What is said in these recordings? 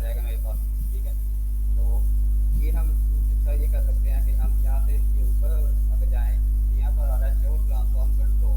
जाएगा मेरे पास। ठीक है, तो फिर हम इसका ये कर सकते हैं कि हम यहाँ से ये ऊपर अगर जाएँ तो यहाँ पर आ रहा है शो ट्रांसफॉर्म कंट्रोल।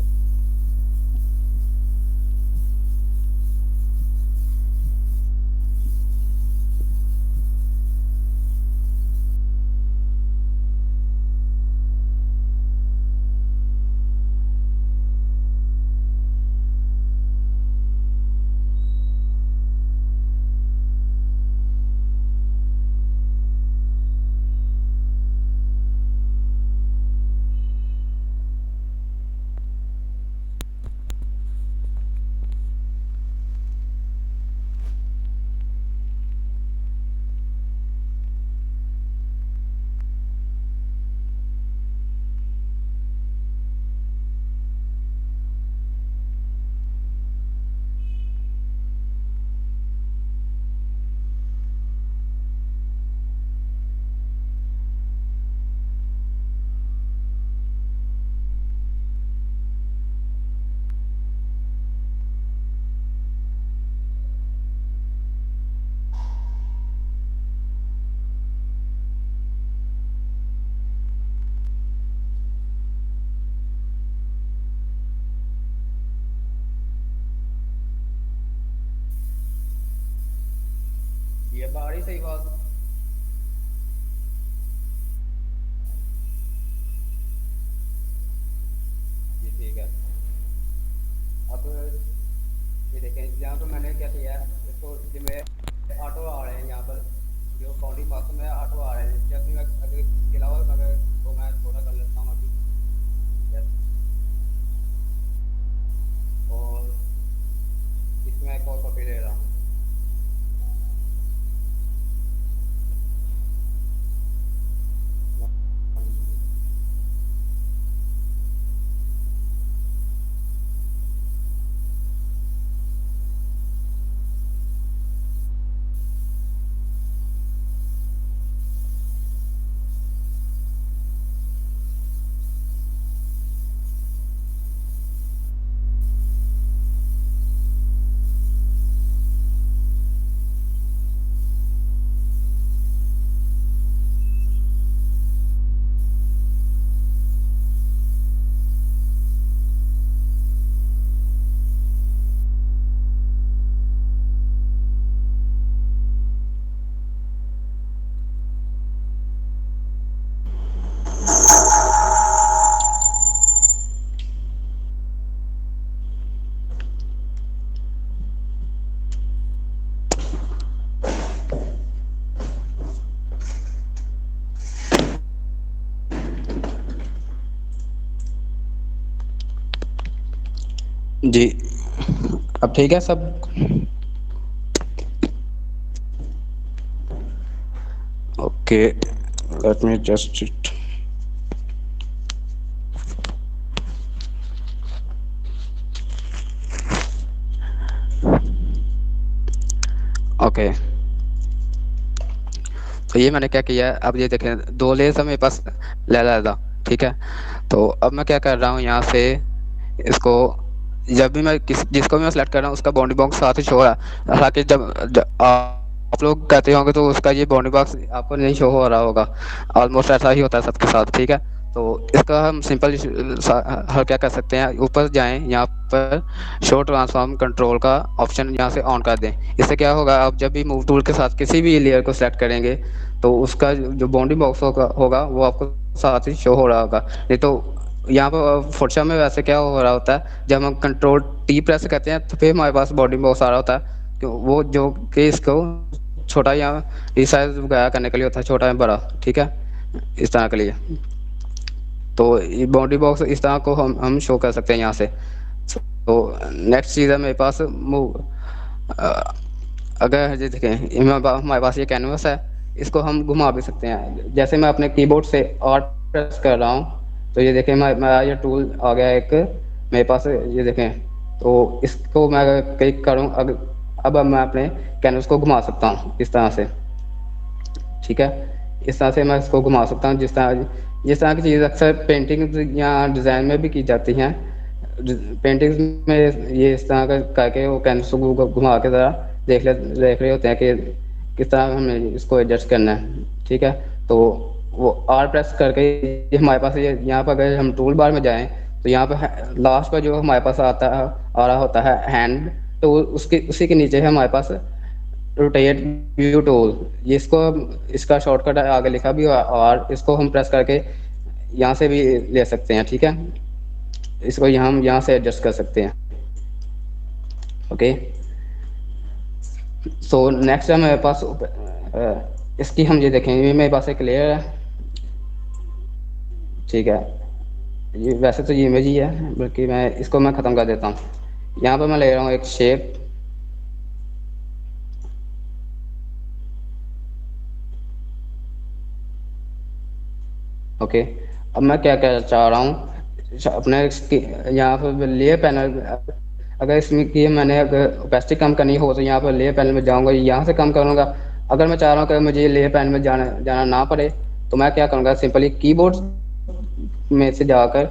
ये बाहरी सही बात। जी ठीक है। अब ये देखें यहाँ पर मैंने क्या किया है, इसको जो मेरे ऑटो आ रहे हैं यहाँ पर, जो बाउंड्री पास में ऑटो आ रहे हैं, जैसे मैं अगर इसके अलावा अगर तो मैं थोड़ा कर लेता हूँ अभी। यस। और इसमें एक और कॉपी ले रहा हूँ। जी, अब ठीक है सब। Okay, let me just it. Okay, तो ये मैंने क्या किया है, अब ये देखें दो लेयर्स है मेरे पास ले था। ठीक है, तो अब मैं क्या कर रहा हूँ यहाँ से इसको, जब भी मैं जिसको भी मैं सेलेक्ट कर रहा हूँ उसका बाउंड्री बॉक्स साथ ही शो हो रहा है। हालांकि जब आप लोग कहते होंगे तो उसका ये बाउंड्री बॉक्स आपको नहीं शो हो रहा होगा। ऑलमोस्ट ऐसा ही होता है सबके साथ। ठीक है, तो इसका हम सिंपल हल क्या कर सकते हैं, ऊपर जाएं, यहाँ पर शो ट्रांसफॉर्म कंट्रोल का ऑप्शन यहाँ से ऑन कर दें। इससे क्या होगा, आप जब भी मूव टूल के साथ किसी भी लेयर को सेलेक्ट करेंगे तो उसका जो बाउंड्री बॉक्स होगा वो आपको साथ ही शो हो रहा होगा। नहीं तो यहाँ पर फोटोशॉप में वैसे क्या हो रहा होता है, जब हम कंट्रोल टी प्रेस करते हैं तो फिर हमारे पास बॉडी बॉक्स आ रहा होता है, कि वो जो कि इसको छोटा या रिसाइज वगैरह करने के लिए होता है, छोटा या बड़ा। ठीक है, इस तरह के लिए। तो ये बाउंड्री बॉक्स इस तरह को हम शो कर सकते हैं यहाँ से। तो नेक्स्ट चीज़ है मेरे पास मूव। अगर ये देखें हमारे पास ये कैनवस है, इसको हम घुमा भी सकते हैं। जैसे मैं अपने कीबोर्ड से आर्ट प्रेस कर रहा हूँ तो ये देखें मेरा ये टूल आ गया एक मेरे पास। ये देखें, तो इसको मैं अगर क्लिक करूँ, अब मैं अपने कैनवस को घुमा सकता हूँ इस तरह से। ठीक है, इस तरह से मैं इसको घुमा सकता हूँ। जिस तरह की चीज़ अक्सर पेंटिंग या डिज़ाइन में भी की जाती हैं। पेंटिंग्स में ये इस तरह का करके वो कैनवस को घुमा के ज़रा देख रहे होते हैं कि किस तरह हमें इसको एडजस्ट करना है, ठीक है। तो वो आर प्रेस करके ये हमारे पास ये यहाँ पर अगर हम टूल बार में जाएं तो यहाँ पर लास्ट पर जो हमारे पास आता है आ रहा होता है हैंड, तो उसके उसी के नीचे है हमारे पास रोटेट व्यू टूल। ये इसको इसका शॉर्टकट आगे लिखा भी हुआ और इसको हम प्रेस करके यहाँ से भी ले सकते हैं, ठीक है। इसको हम यहाँ से एडजस्ट कर सकते हैं। ओके, सो नेक्स्ट है मेरे पास इसकी हम ये देखेंगे, मेरे पास एक लेयर है, ठीक है। ये वैसे तो ये इमेज ही है, बल्कि मैं इसको मैं ख़त्म कर देता हूँ। यहाँ पर मैं ले रहा हूँ एक शेप, ओके। अब मैं क्या क्या चाह रहा हूँ अपने यहाँ पर लेयर पैनल, अगर इसमें कि मैंने अगर ओपेसिटी कम करनी हो तो यहाँ पर लेयर पैनल में जाऊँगा, यहाँ से कम करूँगा। अगर मैं चाह रहा हूँ कि मुझे लेयर पैनल में जाना ना पड़े तो मैं क्या करूँगा, सिंपली कीबोर्ड में से जाकर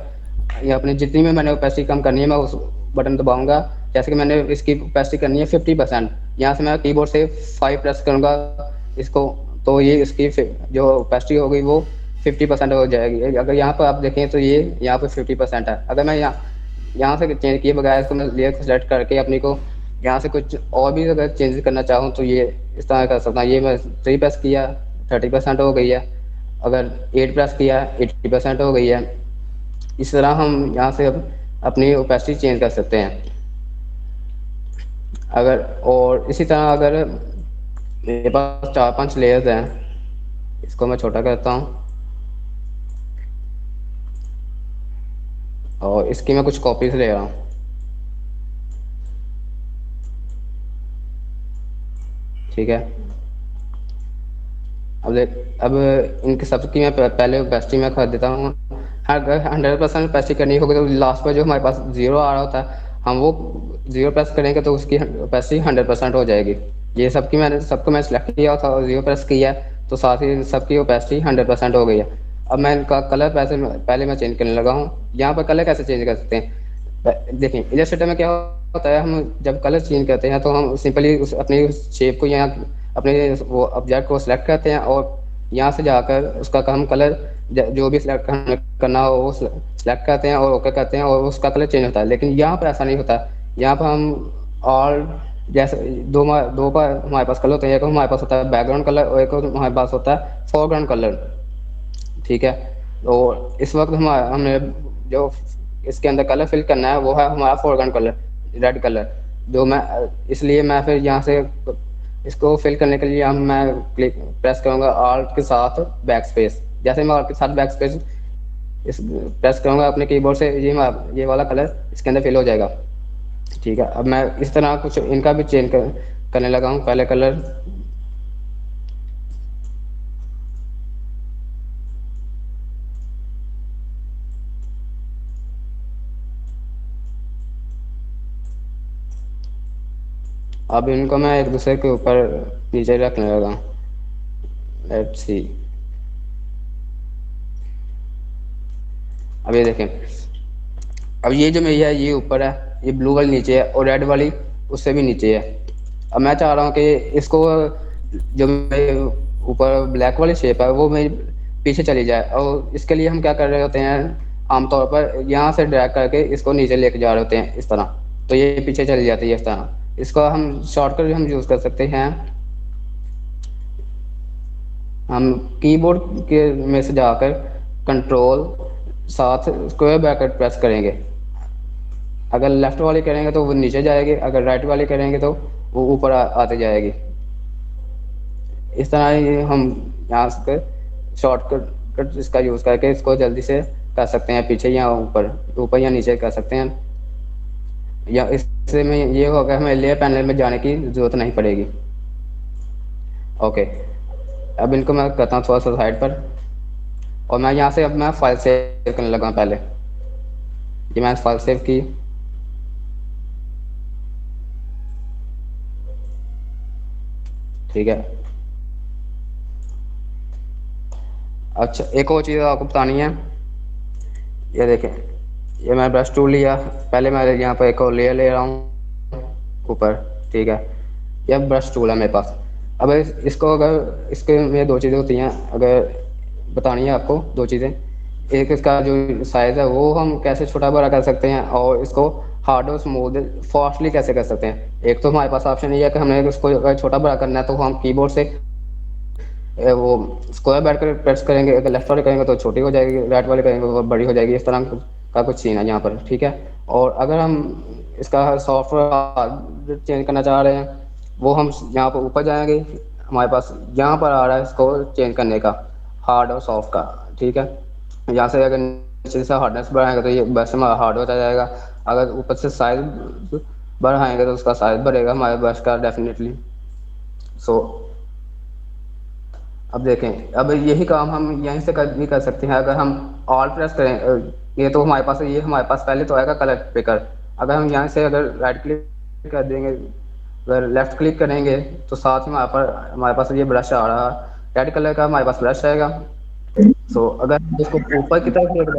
या अपनी जितनी में मैंने ओपेसिटी कम करनी है मैं उस बटन दबाऊँगा। जैसे कि मैंने इसकी ओपेसिटी करनी है 50%, यहाँ से मैं कीबोर्ड से 5 प्रेस करूँगा इसको, तो ये इसकी जो ओपेसिटी होगी वो 50% हो जाएगी। अगर यहाँ पर आप देखें तो ये यहाँ पर 50% है। अगर मैं यहाँ से चेंज किए बगैर इसको मैं लेयर को सेलेक्ट करके अपनी को यहाँ से कुछ और भी अगर चेंज करना चाहूँ तो ये इस तरह कर सकता हूँ। ये मैं 3 प्रेस किया 30% हो गई है, अगर 8 प्रेस किया 80% हो गई है। इस तरह हम यहाँ से अब अपनी ओपेसिटी चेंज कर सकते हैं। अगर और इसी तरह अगर मेरे पास 4-5 लेयर्स हैं, इसको मैं छोटा करता हूँ और इसकी मैं कुछ कॉपीज ले रहा हूँ, ठीक है। अब इनके सबकी मैं पहले ओपेसिटी में कर देता हूँ। अगर 100% ओपेसिटी करनी होगी तो लास्ट पर जो हमारे पास 0 आ रहा होता है हम वो 0 प्रेस करेंगे तो उसकी ओपेसिटी 100% हो जाएगी। ये सबको मैं सिलेक्ट किया था और 0 प्रेस किया तो साथ ही सबकी ओपेसिटी 100% हो गई है। अब मैं इनका कलर पहले मैं चेंज करने लगा हूँ। यहाँ पर कलर कैसे चेंज कर सकते हैं, देखिए इलस्ट्रेटर में क्या होता है, हम जब कलर चेंज करते हैं तो हम सिंपली अपनी शेप को यहाँ अपने वो ऑब्जेक्ट को सिलेक्ट करते हैं और यहाँ से जाकर उसका हम कलर जो भी सिलेक्ट करना हो वो सिलेक्ट करते हैं और ओके करते हैं और उसका कलर चेंज होता है। लेकिन यहाँ पर ऐसा नहीं होता। यहाँ पर हम और जैसे दो पर हमारे पास कलर होते हैं, एक हमारे पास होता है बैकग्राउंड कलर और एक हमारे पास होता है फोरग्राउंड कलर, ठीक है। तो इस वक्त हमने जो इसके अंदर कलर फिल करना है वो है हमारा फोरग्राउंड कलर रेड कलर, जो मैं इसलिए मैं फिर यहाँ से इसको फिल करने के लिए मैं क्लिक प्रेस करूँगा ऑल्ट के साथ बैक स्पेस। जैसे मैं ऑल्ट के साथ बैक स्पेस इस प्रेस करूँगा अपने कीबोर्ड से, ये वाला कलर इसके अंदर फिल हो जाएगा, ठीक है। अब मैं इस तरह कुछ इनका भी चेंज करने लगा हूँ। पहले कलर अब इनको मैं एक दूसरे के ऊपर नीचे रखने लगा। लेट्स सी, अब ये देखें, अब ये जो मेरी है ये ऊपर है, ये ब्लू वाली नीचे है और रेड वाली उससे भी नीचे है। अब मैं चाह रहा हूँ कि इसको जो मेरे ऊपर ब्लैक वाली शेप है वो मेरी पीछे चली जाए, और इसके लिए हम क्या कर रहे होते हैं, आमतौर पर यहाँ से ड्रैग करके इसको नीचे लेके जा रहे होते हैं इस तरह, तो ये पीछे चली जाती है इस तरह। इसको हम शॉर्टकट भी हम यूज़ कर सकते हैं। हम कीबोर्ड के में से जाकर कंट्रोल साथ स्क्वायर ब्रैकेट प्रेस करेंगे। अगर लेफ्ट वाली करेंगे तो वो नीचे जाएगी, अगर राइट वाली करेंगे तो वो ऊपर आते जाएगी। इस तरह ही हम यहाँ से शॉर्टकट इसका यूज़ करके इसको जल्दी से कर सकते हैं, पीछे या ऊपर या नीचे कर सकते हैं। या इससे में ये होगा हमें लेयर पैनल में जाने की ज़रूरत नहीं पड़ेगी। ओके, अब इनको मैं करता हूँ थोड़ा सा साइड पर, और मैं यहाँ से अब मैं फाइल सेव करने लगा। पहले ये मैंने फाइल सेव की, ठीक है। अच्छा, एक और चीज़ आपको बतानी है, ये देखें, ये मैं ब्रश टूल लिया, पहले मैं यहाँ पर एक और लेयर ले रहा हूँ ऊपर, ठीक है। यह ब्रश टूल है मेरे पास। अब इसको अगर इसके में दो चीज़ें होती हैं, अगर बतानी है आपको दो चीज़ें। एक इसका जो साइज़ है वो हम कैसे छोटा बड़ा कर सकते हैं, और इसको हार्ड और स्मूथ फास्टली कैसे कर सकते हैं। एक तो हमारे पास ऑप्शन ये है कि हमें इसको अगर छोटा बड़ा करना है तो हम कीबोर्ड से वो स्क्वायर बैठ कर प्रेस करेंगे, अगर लेफ्ट वाले करेंगे तो छोटी हो जाएगी, राइट वाले करेंगे तो बड़ी हो जाएगी। इस तरह का कुछ सीन है यहाँ पर, ठीक है। और अगर हम इसका सॉफ्टवेयर चेंज करना चाह रहे हैं, वो हम यहाँ पर ऊपर जाएंगे, हमारे पास यहाँ पर आ रहा है इसको चेंज करने का, हार्ड और सॉफ्ट का, ठीक है। यहाँ से अगर नीचे से हार्डनेस बढ़ाएंगे तो ये बस हमारा हार्ड होता जाएगा, अगर ऊपर से साइज बढ़ाएंगे तो उसका साइज बढ़ेगा हमारे बस का डेफिनेटली। सो अब देखें, अब यही काम हम यहीं से भी कर सकते हैं। अगर हम ऑल प्रेस करें, ये तो हमारे पास ये हमारे पास पहले तो आएगा कलर पिकर। अगर हम यहाँ से अगर राइट क्लिक कर देंगे, अगर लेफ्ट क्लिक करेंगे तो साथ ही हमारे पास ये ब्रश आ रहा है, रेड कलर का हमारे पास ब्रश आएगा। सो अगर हम इसको ऊपर की तरफ लेकर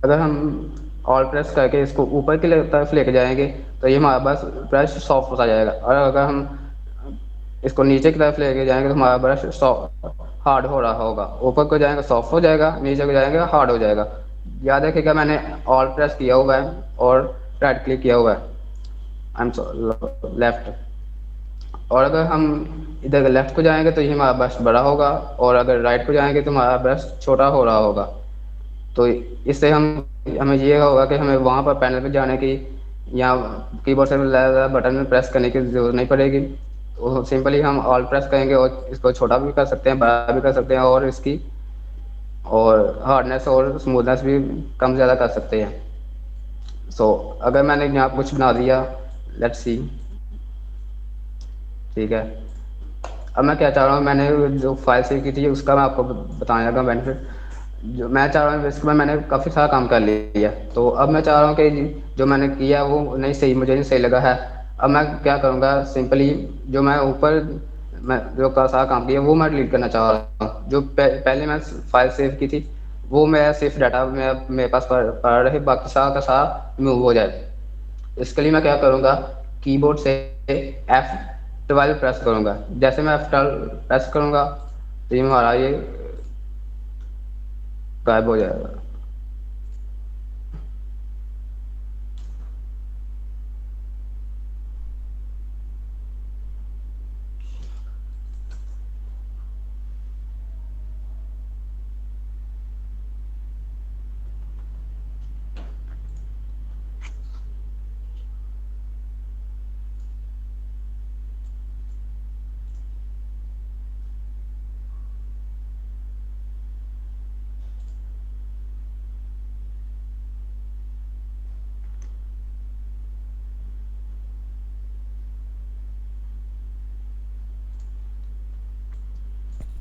अगर हम ऑल प्रेस करके इसको ऊपर की तरफ लेके जाएंगे तो ये हमारा बस ब्रश सॉफ्ट होता जाएगा, और अगर हम इसको नीचे की तरफ लेके जाएंगे तो हमारा ब्रश हार्ड हो रहा होगा। ऊपर को जाएंगे सॉफ्ट हो जाएगा, नीचे को जाएंगे हार्ड हो जाएगा। याद रखिएगा मैंने ऑल प्रेस किया हुआ है और राइट क्लिक किया हुआ है, आई एम लेफ्ट। और अगर हम इधर लेफ्ट को जाएंगे तो ये हमारा ब्रश बड़ा होगा, और अगर राइट को जाएंगे तो हमारा ब्रश छोटा हो रहा होगा। तो इससे हमें ये होगा कि हमें वहाँ पर पैनल पे जाने की या कीबोर्ड से बटन में प्रेस करने की ज़रूरत नहीं पड़ेगी। तो सिंपली हम ऑल प्रेस करेंगे और इसको छोटा भी कर सकते हैं, बड़ा भी कर सकते हैं, और इसकी और हार्डनेस और स्मूथनेस भी कम ज़्यादा कर सकते हैं। सो अगर मैंने यहाँ कुछ बना दिया, लेट्स सी, ठीक है। अब मैं क्या चाह रहा हूँ, मैंने जो फाइल सेव की थी उसका मैं आपको बताने लगा बेनिफिट। जो मैं चाह रहा हूँ इसमें मैंने काफ़ी सारा काम कर लिया, तो अब मैं चाह रहा हूँ कि जो मैंने किया वो नहीं सही, मुझे नहीं सही लगा है। अब मैं क्या करूँगा, सिंपली जो मैं ऊपर मैं जो का सारा काम किया वो मैं डिलीट करना चाह रहा हूँ। जो पहले मैं फाइल सेव की थी वो मेरा सिर्फ डाटा मेरे पास पड़ा रहे, बाकी सारा का सारा रिमूव हो जाए। इसके लिए मैं क्या करूँगा, कीबोर्ड से F12 प्रेस करूँगा। जैसे मैं F12 प्रेस करूँगा तो ये हमारा ये गायब हो जाएगा।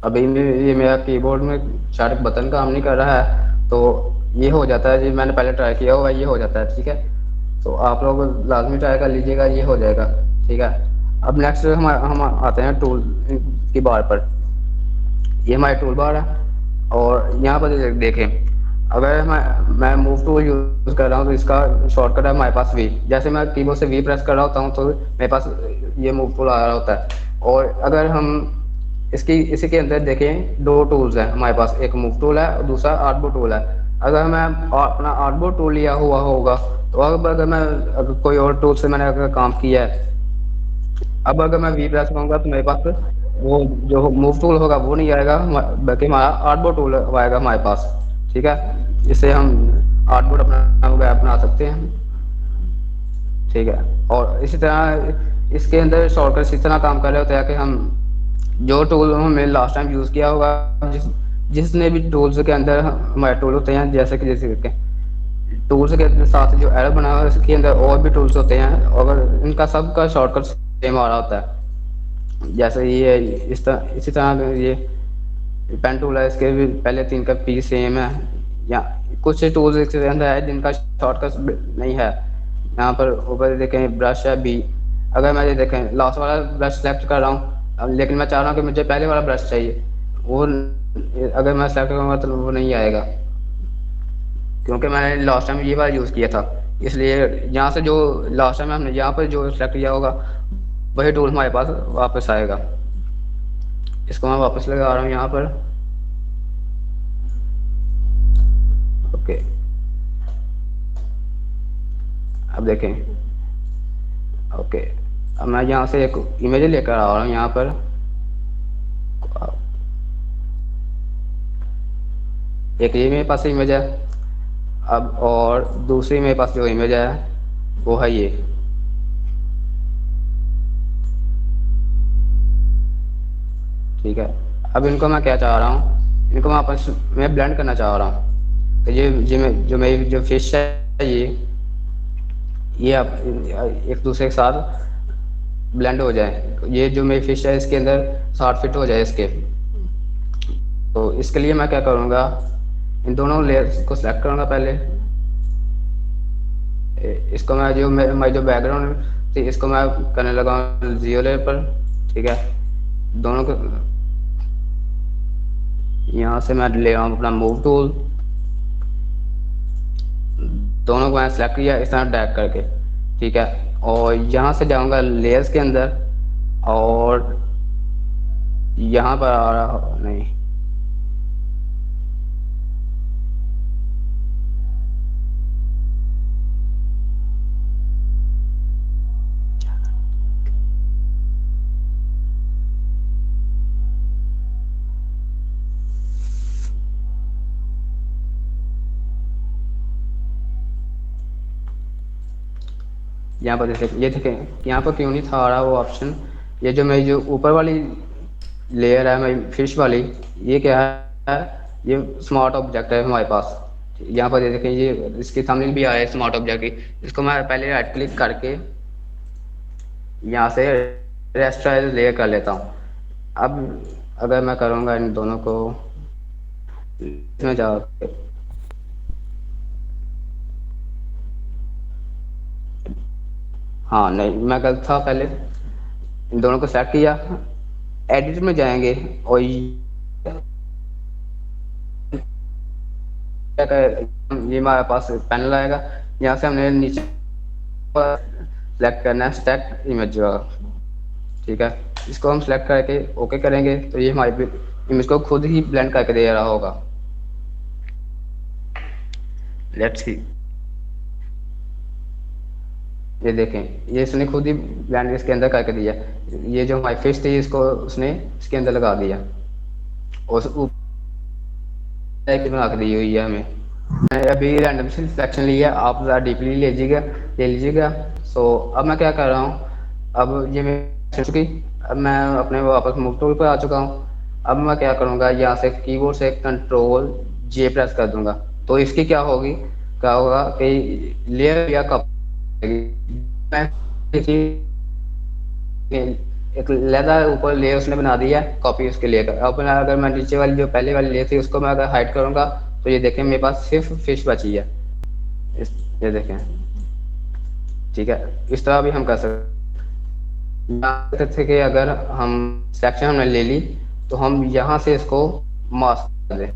अभी ये मेरा कीबोर्ड में शायद बटन काम नहीं कर रहा है, तो ये हो जाता है जी, मैंने पहले ट्राई किया हुआ, ये हो जाता है, ठीक है। तो आप लोग लाजमी ट्राई कर लीजिएगा, ये हो जाएगा, ठीक है। अब नेक्स्ट हम आते हैं टूल की बार पर। ये हमारी टूल बार है, और यहाँ पर देखें, अगर मैं मूव टूल यूज़ कर रहा हूँ तो इसका शॉर्टकट है हमारे पास वी। जैसे मैं कीबोर्ड से वी प्रेस कर रहा होता हूँ तो मेरे पास ये मूव टूल आ रहा होता है। और अगर हम इसी के अंदर देखें, दो टूल्स हैं हमारे पास, एक मूव टूल है और दूसरा आर्टबोर्ड टूल है। अगर मैं अपना आर्टबोर्ड टूल लिया हुआ होगा तो अब अगर कोई और टूल से मैंने अगर काम किया है, अब अगर मैं वी प्रेस करूँगा तो मेरे पास वो जो मूव टूल होगा वो नहीं आएगा, बल्कि हमारा आर्टबोर्ड टूल आएगा हमारे पास, ठीक है। इससे हम आर्टबोर्ड अपना वगैरह बना सकते हैं, ठीक है। और इसी तरह इसके अंदर शॉर्टकट इस तरह काम कर रहे होते हैं कि हम जो टूल हमने लास्ट टाइम यूज़ किया होगा, जिसने भी टूल्स के अंदर हमारे टूल होते हैं, जैसे कि टूल्स के साथ जो एरो बना हुआ है उसके अंदर और भी टूल्स होते हैं, और इनका सबका शॉर्टकट सेम आ रहा होता है। जैसे ये इसी तरह ये पेन टूल है, इसके भी पहले तीन का पी सेम है, या कुछ टूल्स इसके अंदर है जिनका शॉर्टकट नहीं है। यहाँ पर ऊपर देखें ब्रश है बी, अगर मैं ये देखें लास्ट वाला ब्रश सेलेक्ट कर रहा हूँ, लेकिन मैं चाह रहा हूँ कि मुझे पहले वाला ब्रश चाहिए, वो अगर मैं सेलेक्ट करूँगा तो वो नहीं आएगा। क्योंकि मैंने लास्ट टाइम ये वाला यूज़ किया था, इसलिए यहाँ से जो लास्ट टाइम हमने यहाँ पर जो सेलेक्ट किया होगा वही टूल हमारे पास वापस आएगा। इसको मैं वापस लगा रहा हूँ यहाँ पर। ओके, अब देखें। ओके, अब मैं यहाँ से एक इमेज लेकर आ रहा हूँ यहाँ पर। एक ये मेरे पास इमेज है, अब और दूसरी मेरे पास जो इमेज है वो है ये। ठीक है, अब इनको मैं क्या चाह रहा हूँ, इनको मैं आपस में ब्लेंड करना चाह रहा हूँ। तो ये जो मेरी जो फिश है ये अब एक दूसरे के साथ ब्लेंड हो जाए, ये जो मेरी फिश है इसके अंदर शॉर्ट फिट हो जाए इसके। तो इसके लिए मैं क्या करूँगा, इन दोनों लेयर्स को सिलेक्ट करूँगा पहले। इसको मैं जो मेरी जो बैकग्राउंड थी इसको मैं करने लगा हूँ 0 लेयर पर। ठीक है, दोनों को यहाँ से मैं ले रहा हूँ अपना मूव टूल, दोनों को मैंने सेलेक्ट किया इस तरह ड्रैग करके। ठीक है, और यहाँ से जाऊँगा लेयर्स के अंदर और यहाँ पर आ रहा नहीं, यहाँ पर देखें, ये देखें यहाँ पर क्यों नहीं था आ रहा वो ऑप्शन। ये जो मेरी जो ऊपर वाली लेयर है मेरी फिश वाली, ये क्या है, ये स्मार्ट ऑब्जेक्ट है हमारे पास। यहाँ पर ये देखें, ये इसके सामने भी आया है स्मार्ट ऑब्जेक्ट की। इसको मैं पहले राइट क्लिक करके यहाँ से रेस्टराइज लेयर कर लेता हूँ। अब अगर मैं करूँगा इन दोनों को इसमें जाकर, हाँ नहीं मैं गलत था, पहले इन दोनों को सेलेक्ट किया, एडिट में जाएंगे और ये हमारे पास पैनल आएगा। यहाँ से हमने नीचे सेलेक्ट करना है स्टैक इमेज। ठीक है, इसको हम सेलेक्ट करके ओके करेंगे तो ये हमारी इमेज को खुद ही ब्लेंड करके दे रहा होगा। लेट्स सी, ये देखें, ये इसने खुद ही ब्लेंड इसके अंदर करके दिया। ये जो हमारी फिश थी इसको उसने इसके अंदर लगा दिया और बना के दी हुई है हमें। मैंने अभी रैंडम से सिलेक्शन लिया, आप ज़रा डीपली ले लीजिएगा। सो अब मैं क्या कर रहा हूँ, अब ये मैं चुकी, अब मैं अपने वापस मूव टूल पर आ चुका हूँ। अब मैं क्या करूँगा, यहाँ से कीबोर्ड से कंट्रोल जे प्रेस कर दूंगा। तो इसकी क्या होगा कि लेयर या कप एक लहदा ऊपर लेयर उसने बना दिया कॉपी उसके लिए। अब अगर मैं नीचे वाली जो पहले वाली लेयर थी उसको मैं अगर हाइड करूँगा तो ये देखें मेरे पास सिर्फ फिश बची है। ये देखें, ठीक है, इस तरह भी हम कर सकते थे कि अगर हम सेक्शन हमने ले ली तो हम यहाँ से इसको मास्क कर दें,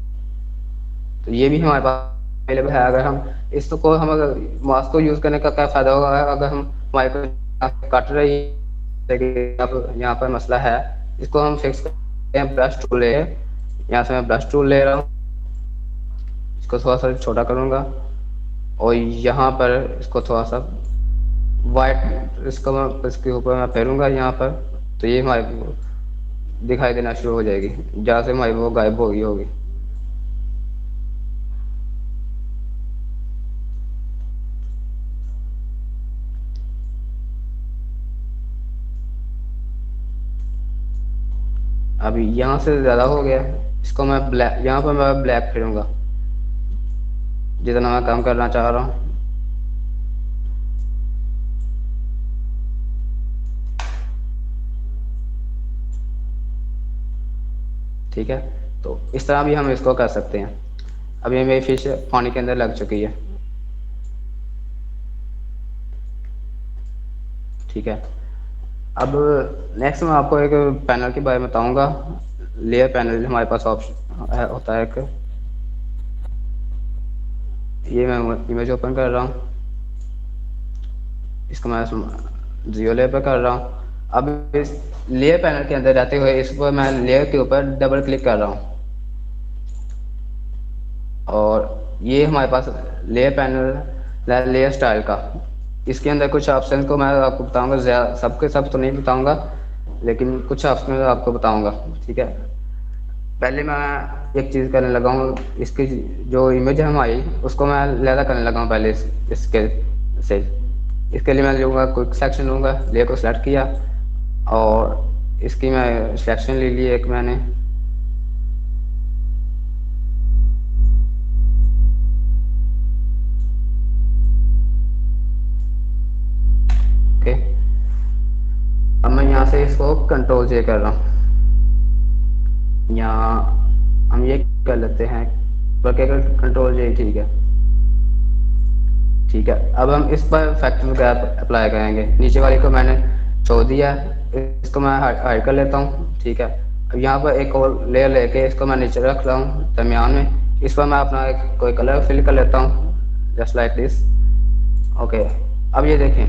तो ये भी हमारे पास अवेलेबल है। अगर हम इसको हम अगर मास्क को यूज़ करने का क्या फ़ायदा होगा, अगर हम हमारे को कट रही अब यहाँ पर मसला है, इसको हम फिक्स करते हैं। ब्रश टूल ले, यहाँ से मैं ब्रश टूल ले रहा हूँ, इसको थोड़ा सा छोटा करूँगा और यहाँ पर इसको थोड़ा सा वाइट इसको मैं इसके ऊपर मैं फेरूँगा यहाँ पर, तो ये हमारे दिखाई देना शुरू हो जाएगी, जहाँ से हमारी वो गायब हो गई होगी। अभी यहाँ से ज़्यादा हो गया, इसको मैं ब्लैक, यहाँ पर मैं ब्लैक फेरूँगा जितना मैं काम करना चाह रहा हूँ। ठीक है, तो इस तरह भी हम इसको कर सकते हैं। अभी मेरी फिश पानी के अंदर लग चुकी है। ठीक है, अब नेक्स्ट मैं आपको एक पैनल के बारे में बताऊंगा। लेयर पैनल हमारे पास ऑप्शन होता है एक, ये मैं इमेज ओपन कर रहा हूँ, इसको मैं जियो लेयर पर कर रहा हूँ। अब इस लेयर पैनल के अंदर जाते हुए इस पर मैं लेयर के ऊपर डबल क्लिक कर रहा हूँ और ये हमारे पास लेयर पैनल लेयर स्टाइल का। इसके अंदर कुछ ऑप्शन को मैं आपको बताऊंगा, सबके सब तो नहीं बताऊंगा, लेकिन कुछ ऑप्शन आपको बताऊंगा, ठीक है। पहले मैं एक चीज़ करने लगा हूँ, इसकी जो इमेज है हमारी उसको मैं लैदा करने लगा हूँ पहले इसके से। इसके लिए मैं लूँगा क्विक सेक्शन, लूँगा लेयर को सेलेक्ट किया और इसकी मैं सेक्शन ले ली एक मैंने, ओके। अब मैं यहाँ से इसको कंट्रोल जे कर रहा हूँ, यहाँ हम ये कर लेते हैं कंट्रोल जे, ठीक है, ठीक है। अब हम इस पर फैक्टर गैप अप्लाई करेंगे, नीचे वाली को मैंने छोड़ दिया, इसको मैं हाइड कर लेता हूँ, ठीक है। अब यहाँ पर एक और लेयर लेके इसको मैं नीचे रख रहा हूँ दरमियान में, इस पर मैं अपना एक कोई कलर फिल कर लेता हूँ जस्ट लाइक दिस, ओके। अब ये देखें,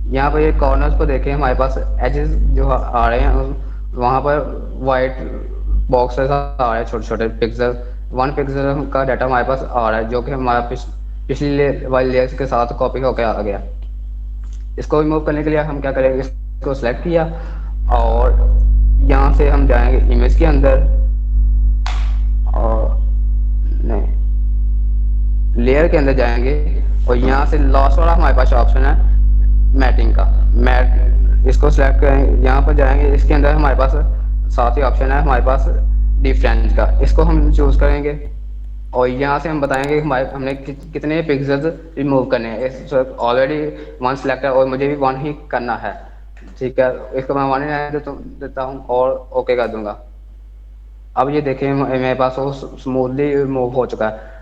यहाँ पर ये कॉर्नर्स को देखें, हमारे पास एजेस जो आ रहे हैं वहाँ पर वाइट बॉक्सेस आ रहे हैं, छोटे छोटे पिक्सल, 1 पिक्सल का डाटा हमारे पास आ रहा है, जो कि हमारा पिछली वाली लेयर्स के साथ कॉपी होकर आ गया। इसको रिमूव करने के लिए हम क्या करेंगे, इसको सेलेक्ट किया और यहाँ से हम जाएंगे इमेज के अंदर और नहीं लेयर के अंदर जाएंगे और यहाँ से लास्ट वाला हमारे पास ऑप्शन है मैटिंग का, मैट, इसको सेलेक्ट करेंगे, यहाँ पर जाएंगे, इसके अंदर हमारे पास साथ ही ऑप्शन है हमारे पास डिफरेंस का, इसको हम चूज करेंगे और यहाँ से हम बताएंगे हमारे हमने कितने पिक्सल्स रिमूव करने हैं। ऑलरेडी 1 सिलेक्ट है और मुझे भी 1 ही करना है, ठीक है। इसको मैं 1 ही देता हूँ और ओके कर दूंगा। अब ये देखें मेरे पास वो स्मूथली रिमूव हो चुका है।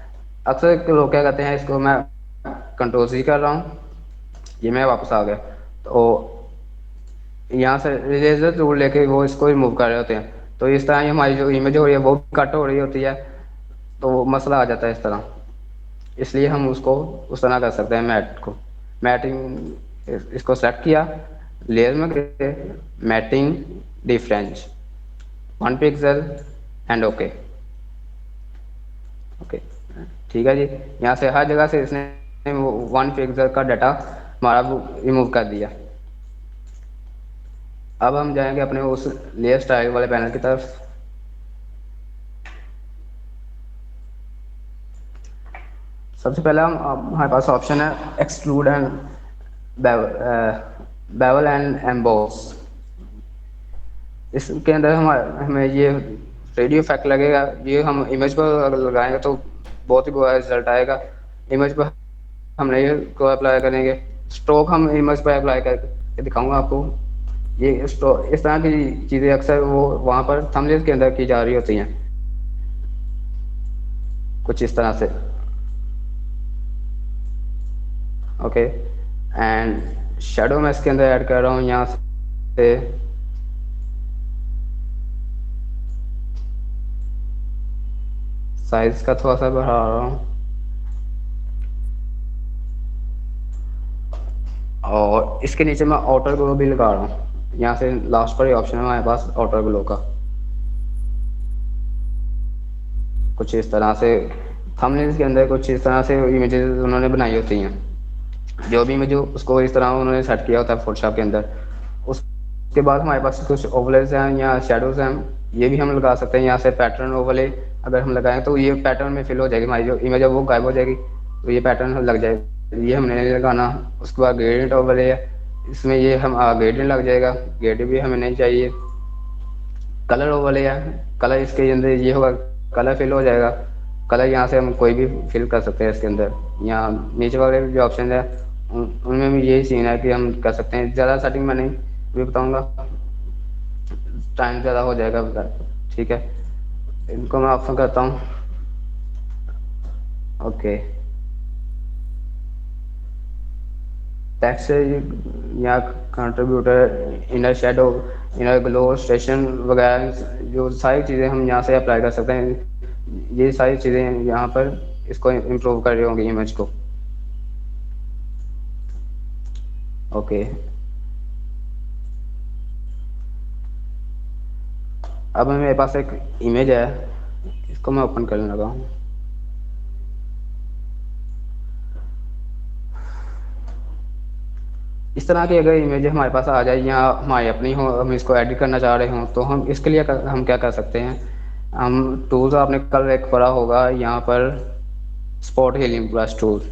अक्सर लोग क्या करते हैं, इसको मैं कंट्रोल सी कर रहा हूँ, ये मैं वापस आ गया, तो यहाँ से इरेजर टूल लेके वो इसको रिमूव कर रहे होते हैं, तो इस तरह हमारी जो इमेज हो रही है वो कट हो रही होती है, तो मसला आ जाता है इस तरह। इसलिए हम उसको उस तरह कर सकते हैं, मैट को मैटिंग, इसको सेलेक्ट किया, लेयर में गए, matting difference 1 pixel and okay, okay, ठीक है जी। यहाँ से हर जगह से इसने 1 पिक्सल का डाटा हमारा रिमूव कर दिया। अब हम जाएंगे अपने उस लेयर स्टाइल वाले पैनल की तरफ। सबसे पहले हम हमारे पास ऑप्शन है extrude and bevel and emboss. इसके अंदर हमें ये रेडियो इफेक्ट लगेगा, ये हम इमेज पर लगाएंगे तो बहुत ही बुरा रिजल्ट आएगा। इमेज पर हम ये को अप्लाई करेंगे, स्ट्रोक हम इमेज पर अप्लाई करके दिखाऊंगा आपको। ये स्ट्रोक, इस तरह की चीज़ें अक्सर वो वहाँ पर थंबनेल के अंदर की जा रही होती हैं, कुछ इस तरह से, ओके। एंड शेडो मैं इसके अंदर ऐड कर रहा हूँ, यहाँ से साइज का थोड़ा सा बढ़ा रहा हूँ और इसके नीचे मैं आउटर ग्लो भी लगा रहा हूँ। यहाँ से लास्ट पर ही ऑप्शन है हमारे पास आउटर ग्लो का, कुछ इस तरह से थंबनेल के अंदर कुछ इस तरह से इमेजेस उन्होंने बनाई होती हैं, जो भी इमेज उसको इस तरह उन्होंने सेट किया होता है फोटोशॉप के अंदर। उसके बाद हमारे पास कुछ ओवरलेज हैं या शेडोज हैं, ये भी हम लगा सकते हैं। यहाँ से पैटर्न ओवरले अगर हम लगाएं तो ये पैटर्न में फिल हो जाएगी, हमारी जो इमेज है वो गायब हो जाएगी, तो ये पैटर्न लग जाएगा, ये हमने नहीं लगाना। उसके बाद ग्रेडियंट ओवरले है, इसमें ये हम ग्रेडियंट लग जाएगा, ग्रेडियंट भी हमें नहीं चाहिए। कलर ओवरले है, कलर इसके अंदर ये होगा, कलर फिल हो जाएगा, कलर यहाँ से हम कोई भी फिल कर सकते हैं इसके अंदर। यहाँ नीचे वाले जो ऑप्शन है उनमें भी यही सीन है कि हम कर सकते हैं। ज़्यादा सेटिंग मैं नहीं भी बताऊँगा, टाइम ज़्यादा हो जाएगा, ठीक है। इनको मैं ऑप्शन करता हूँ, ओके। टेक्स्ट या contributor, inner shadow, inner glow, station वगैरह जो सारी चीज़ें हम यहाँ से अप्लाई कर सकते हैं। ये सारी चीज़ें यहाँ पर इसको इम्प्रूव कर रहे होंगे इमेज को। ओके, अब मेरे पास एक इमेज है, इसको मैं ओपन करने लगा हूँ। इस तरह की अगर इमेज हमारे पास आ जाए या हमारी अपनी हो, हम इसको एडिट करना चाह रहे हों, तो हम इसके लिए हम क्या कर सकते हैं। हम टूल्स आपने कल एक पढ़ा होगा यहाँ पर, स्पॉट हीलिंग ब्रश टूल,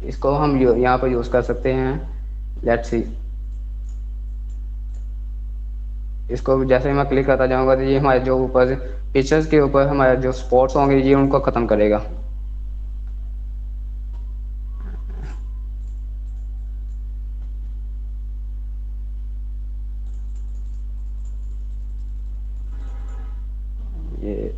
इसको हम यहाँ पर यूज़ कर सकते हैं। लेट्स सी, इसको जैसे ही मैं क्लिक करता जाऊँगा तो ये हमारे जो ऊपर पिक्चर्स के ऊपर हमारे जो स्पॉट्स होंगे ये उनको ख़त्म करेगा। ये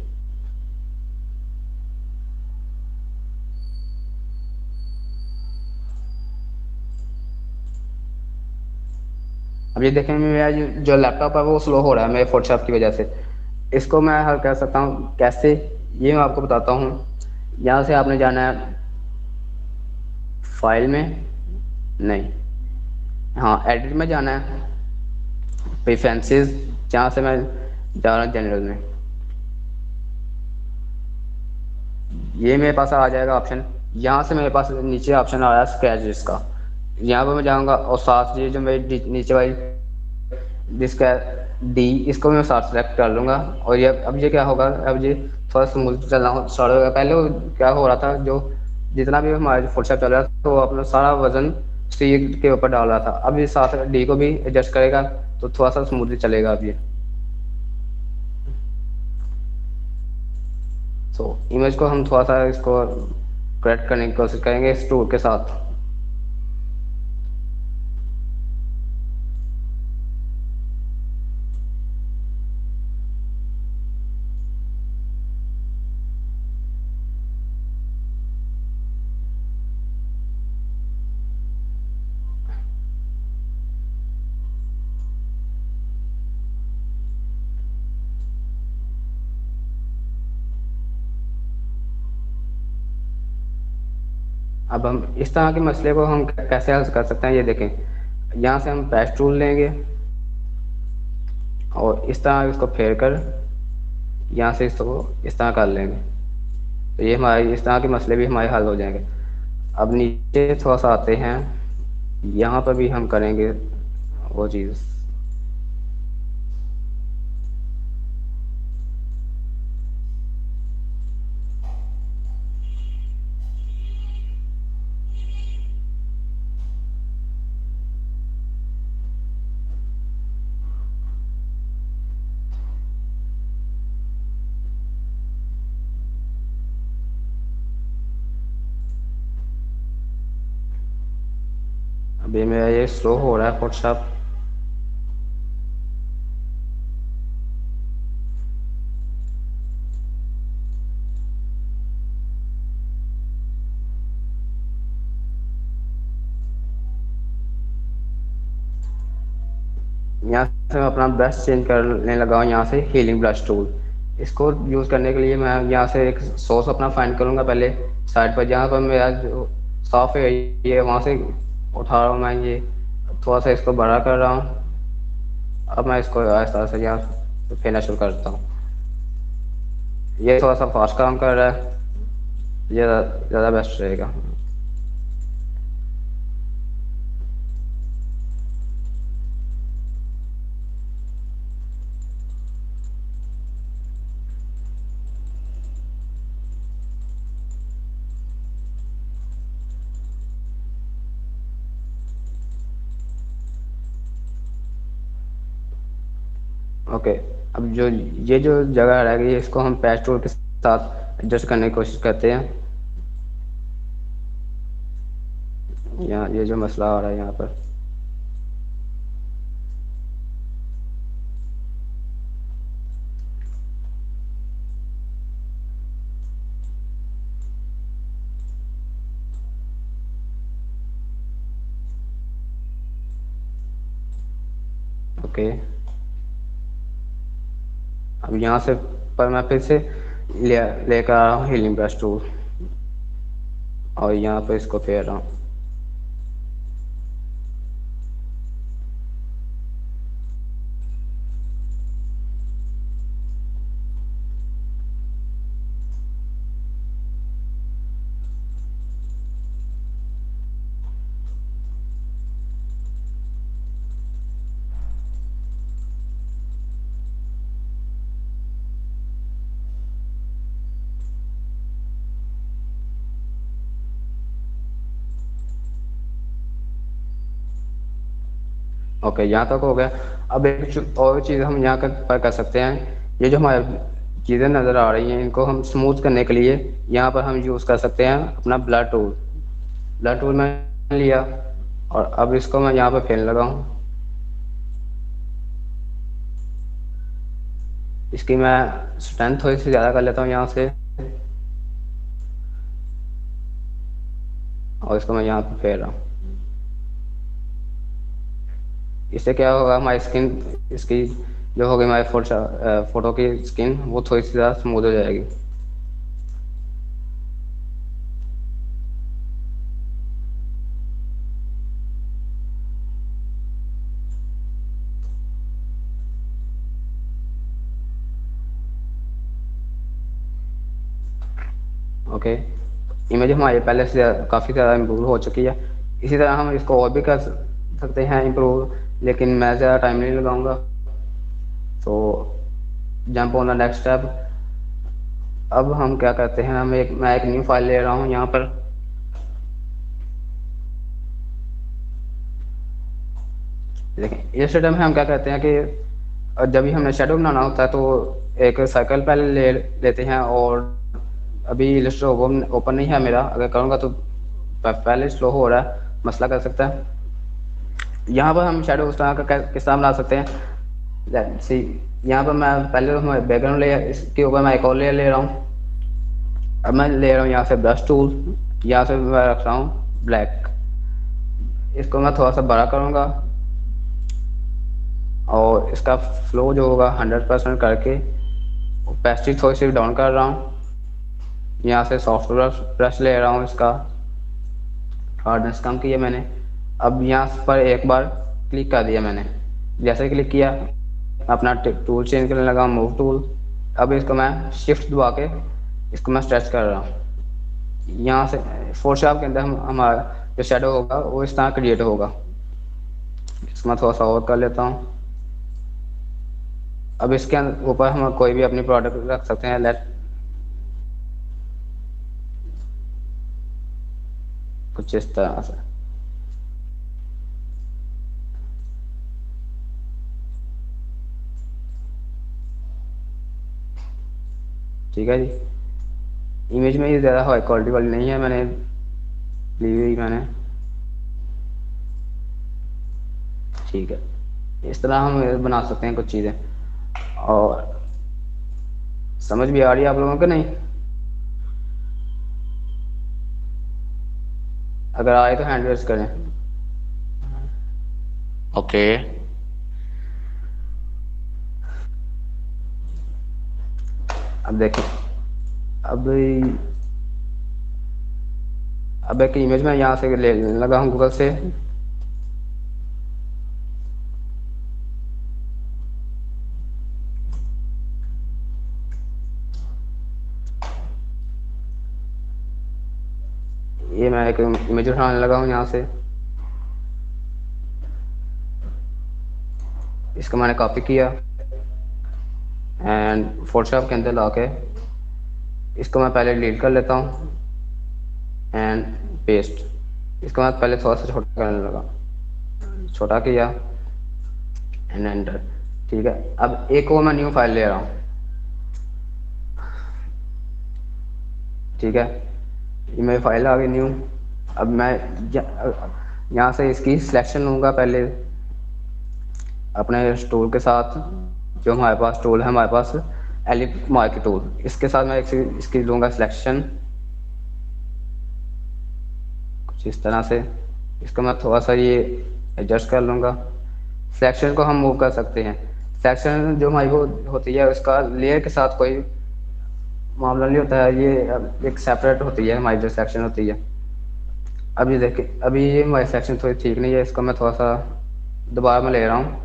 अब ये देखें, मेरा जो लैपटॉप है वो स्लो हो रहा है मेरे फोटोशॉप की वजह से। इसको मैं हल कर सकता हूँ कैसे, ये मैं आपको बताता हूँ। यहाँ से आपने जाना है फाइल में, नहीं, हाँ एडिट में जाना है, प्रेफरेंसेस, जहाँ से मैं जा रहा हूँ जनरल में। ये मेरे पास आ जाएगा ऑप्शन। यहाँ से मेरे पास नीचे ऑप्शन आ रहा है स्क्रैचेस का, यहाँ पर मैं जाऊँगा और साथ ये जो मेरी नीचे वाली जिसका डी, इसको मैं साथ सेलेक्ट कर लूँगा। और ये अब ये क्या होगा, अब ये थोड़ा स्मूथ चलना स्टार्ट होगा। पहले वो क्या हो रहा था, जो जितना भी हमारा फोटोशॉप चल रहा था तो वो अपना सारा वजन सी के ऊपर डाल रहा था। अब ये साथ डी को भी एडजस्ट करेगा तो थोड़ा सा स्मूथली चलेगा। अब ये तो इमेज को हम थोड़ा सा इसको करेक्ट करने की कोशिश करेंगे इस टूल के साथ। अब हम इस तरह के मसले को हम कैसे हल कर सकते हैं, ये देखें। यहाँ से हम पैच टूल लेंगे और इस तरह इसको फेर कर यहाँ से इसको इस तरह कर लेंगे, तो ये हमारे इस तरह के मसले भी हमारे हल हो जाएंगे। अब नीचे थोड़ा सा आते हैं, यहाँ पर भी हम करेंगे वो चीज़। अभी मेरा ये स्लो हो रहा है फोटोशॉप। यहाँ से मैं अपना ब्रश चेंज करने लगा हूँ, यहाँ से हीलिंग ब्रश टूल। इसको यूज़ करने के लिए मैं यहाँ से एक सोर्स अपना फाइंड करूँगा पहले साइड पर, जहाँ पर मेरा जो साफ है ये वहाँ से उठा रहा हूँ मैं। ये थोड़ा सा इसको बड़ा कर रहा हूँ। अब मैं इसको आहिस्ता से यहाँ फेरना शुरू करता हूँ। ये थोड़ा सा फास्ट काम कर रहा है, ये ज़्यादा बेस्ट रहेगा। ओके, अब जो ये जो जगह रह गई है इसको हम पैच टूल के साथ एडजस्ट करने की कोशिश करते हैं। यहाँ ये जो मसला आ रहा है यहाँ पर, ओके। अब यहाँ से पर मैं फिर से लेकर आ रहा हूँ हीलिंग ब्रश टूल। और यहाँ पे इसको फेर रहा हूँ। ओके, यहाँ तक हो गया। अब एक और चीज़ हम यहाँ पर कर सकते हैं, ये जो हमारे चीज़ें नज़र आ रही हैं इनको हम स्मूथ करने के लिए यहाँ पर हम यूज़ कर सकते हैं अपना ब्लर टूल। ब्लर टूल मैंने लिया और अब इसको मैं यहाँ पर फेरने लगा हूँ। इसकी मैं स्ट्रेंथ थोड़ी सी ज़्यादा कर लेता हूँ यहाँ से, और इसको मैं यहाँ पर फेर रहा हूँ। इससे क्या होगा, हमारी स्किन, इसकी जो होगी हमारे फोटो की स्किन, वो थोड़ी सी ज़्यादा स्मूथ हो जाएगी। ओके, इमेज हमारी पहले से काफ़ी ज़्यादा इम्प्रूव हो चुकी है। इसी तरह हम इसको और भी कर सकते हैं इम्प्रूव, लेकिन मैं ज़्यादा टाइम नहीं लगाऊंगा। तो jump on the next step. अब हम क्या करते हैं, मैं एक न्यू फाइल ले रहा हूँ यहाँ पर। देखिए इस स्टेप में हम क्या करते हैं कि जब भी हमें शेडो बनाना होता है तो एक सर्कल पहले ले लेते हैं, और अभी इलस्ट्रेटर ओपन नहीं है मेरा, अगर करूँगा तो पहले स्लो हो रहा है, मसला कर सकता है। यहाँ पर हम शेडो उस तरह का किस तरह बना सकते हैं। सी, यहाँ पर मैं पहले तो बैकग्राउंड लेयर, इसके ऊपर मैं एक और लेयर ले रहा हूँ। अब मैं ले रहा हूँ यहाँ से ब्रश टूल, यहाँ से मैं रख रहा हूँ ब्लैक। इसको मैं थोड़ा सा बड़ा करूँगा और इसका फ्लो जो होगा 100% करके ओपेसिटी थोड़ी सी डाउन कर रहा हूँ। यहाँ से सॉफ्ट ब्रश ले रहा हूँ, इसका हार्डनेस कम किया मैंने। अब यहाँ पर एक बार क्लिक कर दिया मैंने, जैसे क्लिक किया अपना टूल चेंज करने लगा, मूव टूल। अब इसको मैं शिफ्ट दबा के इसको मैं स्ट्रेच कर रहा हूँ। यहाँ से फोटोशॉप के अंदर हमारा जो शेडो होगा वो इस तरह क्रिएट होगा। इसको मैं थोड़ा सा और कर लेता हूँ। अब इसके ऊपर हम कोई भी अपनी प्रोडक्ट रख सकते हैं। लेट कुछ इस तरह से। ठीक है जी, इमेज में ये ज़्यादा हाई क्वालिटी वाली नहीं है, मैंने ली हुई मैंने। ठीक है, इस तरह हम बना सकते हैं कुछ चीज़ें। और समझ भी आ रही है आप लोगों को नहीं? अगर आए तो हैंड रेज करें। ओके। अब देखें, अब एक इमेज में यहाँ से ले लगा हूँ गूगल से। ये मैं एक इमेज उठाने लगा हूँ यहाँ से, इसको मैंने कॉपी किया एंड फोटोशॉप के अंदर ला के इसको मैं पहले डिलीट कर लेता हूँ एंड पेस्ट। इसको मैं पहले थोड़ा सा छोटा करने लगा, छोटा किया एंड एंटर। ठीक है, अब एक और मैं न्यू फाइल ले रहा हूँ। ठीक है, ये मेरी फाइल आ गई न्यू। अब मैं यहाँ से इसकी सिलेक्शन लूँगा पहले अपने टूल के साथ। जो हमारे पास टूल है, हमारे पास एलिप मार्क टूल, इसके साथ मैं इसकी लूँगा सिलेक्शन कुछ इस तरह से। इसको मैं थोड़ा सा ये एडजस्ट कर लूँगा। सिलेक्शन को हम मूव कर सकते हैं। सिलेक्शन जो हमारी वो होती है उसका लेयर के साथ कोई मामला नहीं होता है, ये एक सेपरेट होती है हमारी जो सिलेक्शन होती है। अभी देखिए, अभी ये हमारी सेक्शन थोड़ी ठीक नहीं है, इसको मैं थोड़ा सा दोबारा मैं ले रहा हूँ।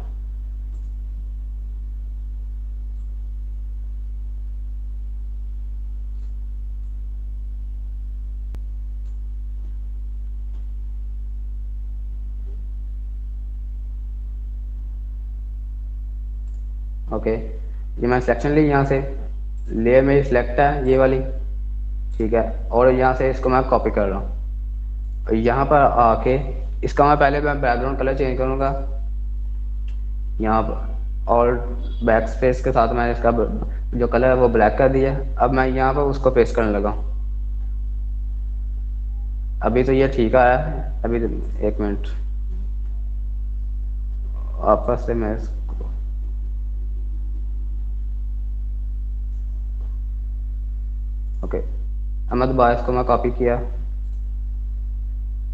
ओके, ये मैं सिलेक्शन ली, यहाँ से लेयर मेरी सिलेक्ट है ये वाली, ठीक है। और यहाँ से इसको मैं कॉपी कर रहा हूँ। यहाँ पर आके इसका मैं पहले मैं बैकग्राउंड कलर चेंज करूँगा यहाँ पर, और बैक स्पेस के साथ मैंने इसका जो कलर है वो ब्लैक कर दिया। अब मैं यहाँ पर उसको पेस्ट करने लगा। अभी तो ये ठीक आया है। अभी तो, एक मिनट, वापस से मैं इसको, ओके, अब मैं दोबारा इसको मैं कॉपी किया,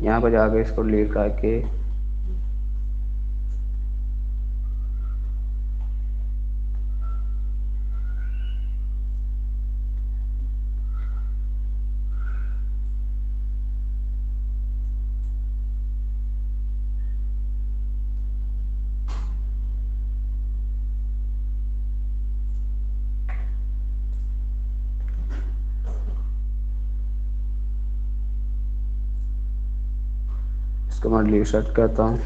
यहाँ पर जाके इसको डिलीट करके इसको मैं डिलीट सेट करता हूँ।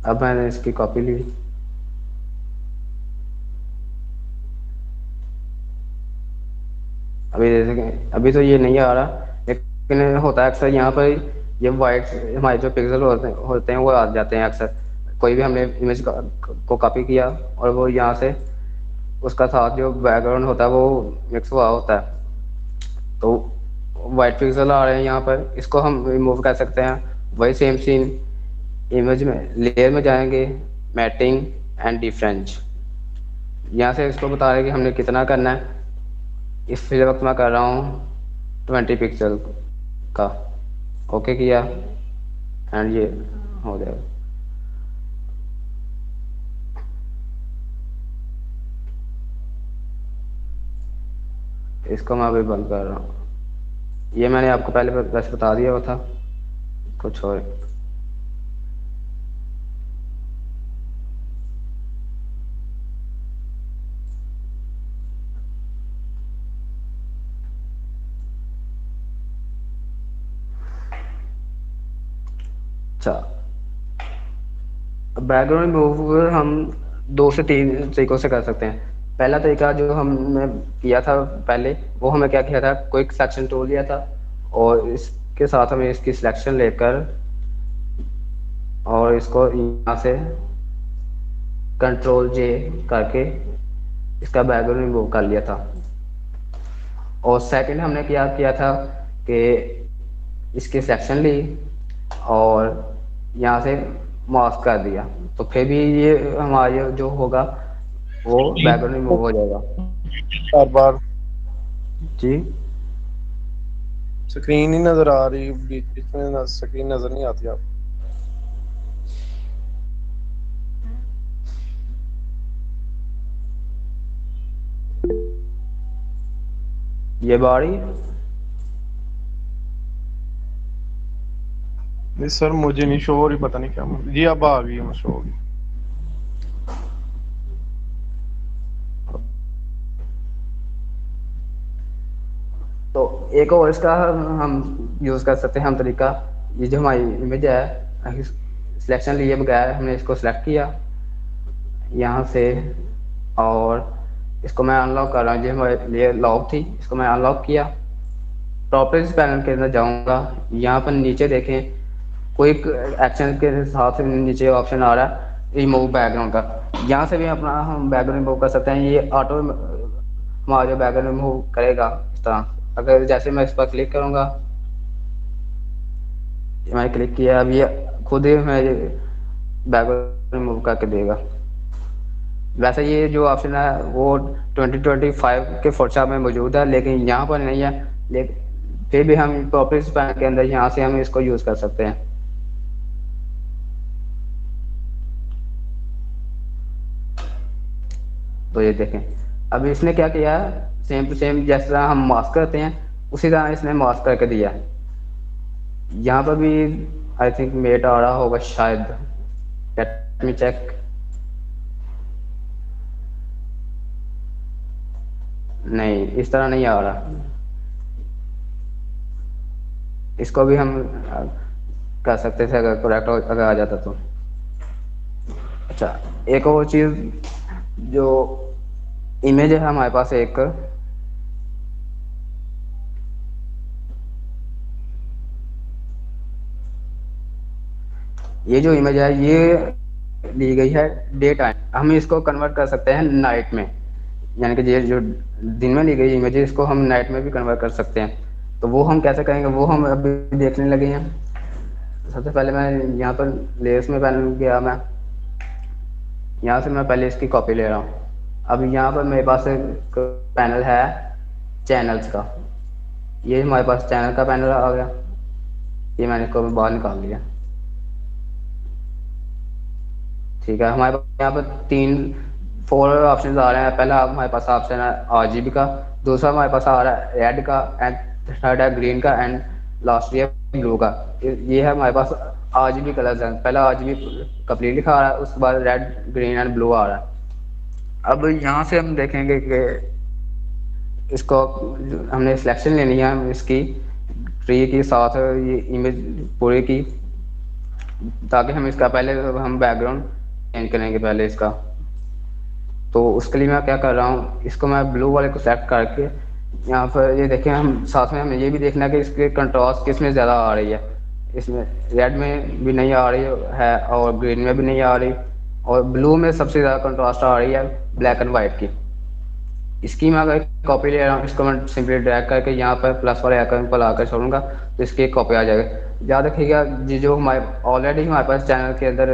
अब मैंने इसकी कॉपी ली, अभी जैसे कि अभी तो ये नहीं आ रहा, लेकिन होता है अक्सर यहाँ पर ये वाइट हमारे जो पिक्सल होते हैं वो आ जाते हैं अक्सर। कोई भी हमने इमेज को कॉपी किया और वो यहाँ से उसका साथ जो बैकग्राउंड होता है वो मिक्स हुआ होता है, तो वाइट पिक्सल आ रहे हैं यहाँ पर, इसको हम रिमूव कर सकते हैं। वही सेम सीन, इमेज में लेयर में जाएंगे, मैटिंग एंड डिफरेंस, यहाँ से इसको बता रहे हैं कि हमने कितना करना है। इस वक्त मैं कर रहा हूँ 20 पिक्सल का, ओके किया एंड ये हो जाएगा। इसको मैं अभी बंद कर रहा हूँ। ये मैंने आपको पहले वैसे बता दिया हुआ था, कुछ और। अच्छा, बैकग्राउंड रिमूव हम 2 से 3 तरीकों से कर सकते हैं। पहला तरीका जो हमने किया था पहले, वो हमें क्या किया था, क्विक सिलेक्शन टूल लिया था और इसके साथ हमें इसकी सिलेक्शन लेकर और इसको यहाँ से कंट्रोल जे करके इसका बैकग्राउंड रिमूव कर लिया था। और सेकंड हमने क्या किया था कि इसकी सिलेक्शन ली और यहाँ से मास्क कर दिया, तो फिर भी ये हमारा जो होगा वो बैकग्राउंड रिमूव हो जाएगा। बार बार जी, स्क्रीन ही नजर आ रही, बीच बीच में स्क्रीन नजर नहीं आती आप। ये बारी नहीं सर, मुझे नहीं शो हो रही, पता नहीं क्या। जी अब आ गई है, शो होगी। तो एक और इसका हम यूज़ कर सकते हैं हम तरीका, ये जो हमारी इमेज है, सिलेक्शन लिए बगैर हमने इसको सिलेक्ट किया यहाँ से और इसको मैं अनलॉक कर रहा हूँ। जो हमारे लिए लॉक थी इसको मैं अनलॉक किया। प्रॉपर्टीज पैनल के अंदर जाऊँगा, यहाँ पर नीचे देखें कोई एक्शन के साथ नीचे ऑप्शन आ रहा है रिमूव बैकग्राउंड का, यहाँ से भी अपना हम बैकग्राउंड रिमूव कर सकते हैं। ये ऑटो हमारा जो बैकग्राउंड रिमूव करेगा इस तरह। अगर जैसे मैं इस पर क्लिक करूँगा, मैंने क्लिक किया, अब ये खुद ही मैं बैकग्राउंड रिमूव करके देगा। वैसे ये जो ऑप्शन है वो 2025 के फोटोशॉप में मौजूद है, लेकिन यहाँ पर नहीं है। लेकिन फिर भी हम प्रॉपर्टीज पैनल के अंदर यहाँ से हम इसको यूज़ कर सकते हैं। तो ये देखें, अब इसने क्या किया है, सेम टू सेम जिस तरह हम मास्क करते हैं उसी तरह इसने मास्क करके दिया है। यहाँ पर भी आई थिंक मेट आ रहा होगा शायद, लेट मी चेक। नहीं, इस तरह नहीं आ रहा। इसको भी हम कर सकते थे अगर करेक्ट अगर आ जाता तो। अच्छा, एक और चीज़, जो इमेज है हमारे पास एक, ये जो इमेज है ये ली गई है डे टाइम, हम इसको कन्वर्ट कर सकते हैं नाइट में। यानी कि ये जो दिन में ली गई इमेज है इसको हम नाइट में भी कन्वर्ट कर सकते हैं। तो वो हम कैसे करेंगे वो हम अभी देखने लगे हैं। सबसे पहले मैं यहाँ पर लेयर्स में पहले गया, मैं यहाँ से मैं पहले इसकी कॉपी ले रहा हूँ। अब यहाँ पर मेरे पास एक पैनल है चैनल्स का, ये हमारे पास चैनल का पैनल आ गया। ये मैंने इसको बाहर निकाल लिया। ठीक है, हमारे पास यहाँ पर 4 ऑप्शन आ रहे हैं। पहला हमारे पास ऑप्शन है RGB का, दूसरा हमारे पास आ रहा है रेड का, एंड थर्ड है ग्रीन का, एंड लास्ट है ब्लू का। ये है हमारे पास RGB कलर्स हैं। पहला RGB कंप्लीट लिखा आ रहा है, उसके बाद रेड, ग्रीन एंड ब्लू आ रहा है। अब यहाँ से हम देखेंगे कि इसको हमने सिलेक्शन लेनी है इसकी ट्री के साथ, ये इमेज पूरे की, ताकि हम इसका पहले हम बैकग्राउंड चेंज करेंगे पहले इसका। तो उसके लिए मैं क्या कर रहा हूँ, इसको मैं ब्लू वाले को सेलेक्ट करके यहाँ पर ये देखें, हम साथ में हमें ये भी देखना है कि इसके कंट्रास्ट किस में ज़्यादा आ रही है। इसमें रेड में भी नहीं आ रही है और ग्रीन में भी नहीं आ रही, और ब्लू में सबसे ज़्यादा कंट्रास्ट आ रही है ब्लैक एंड वाइट की। इसकी मैं अगर कॉपी ले रहा हूँ, इसको मैं सिंपली ड्रैग करके यहाँ पर प्लस वाले आइकन पर लाकर छोड़ूंगा तो इसकी एक कॉपी आ जाएगी। याद रखिएगा जो हमारे ऑलरेडी हमारे पास चैनल के अंदर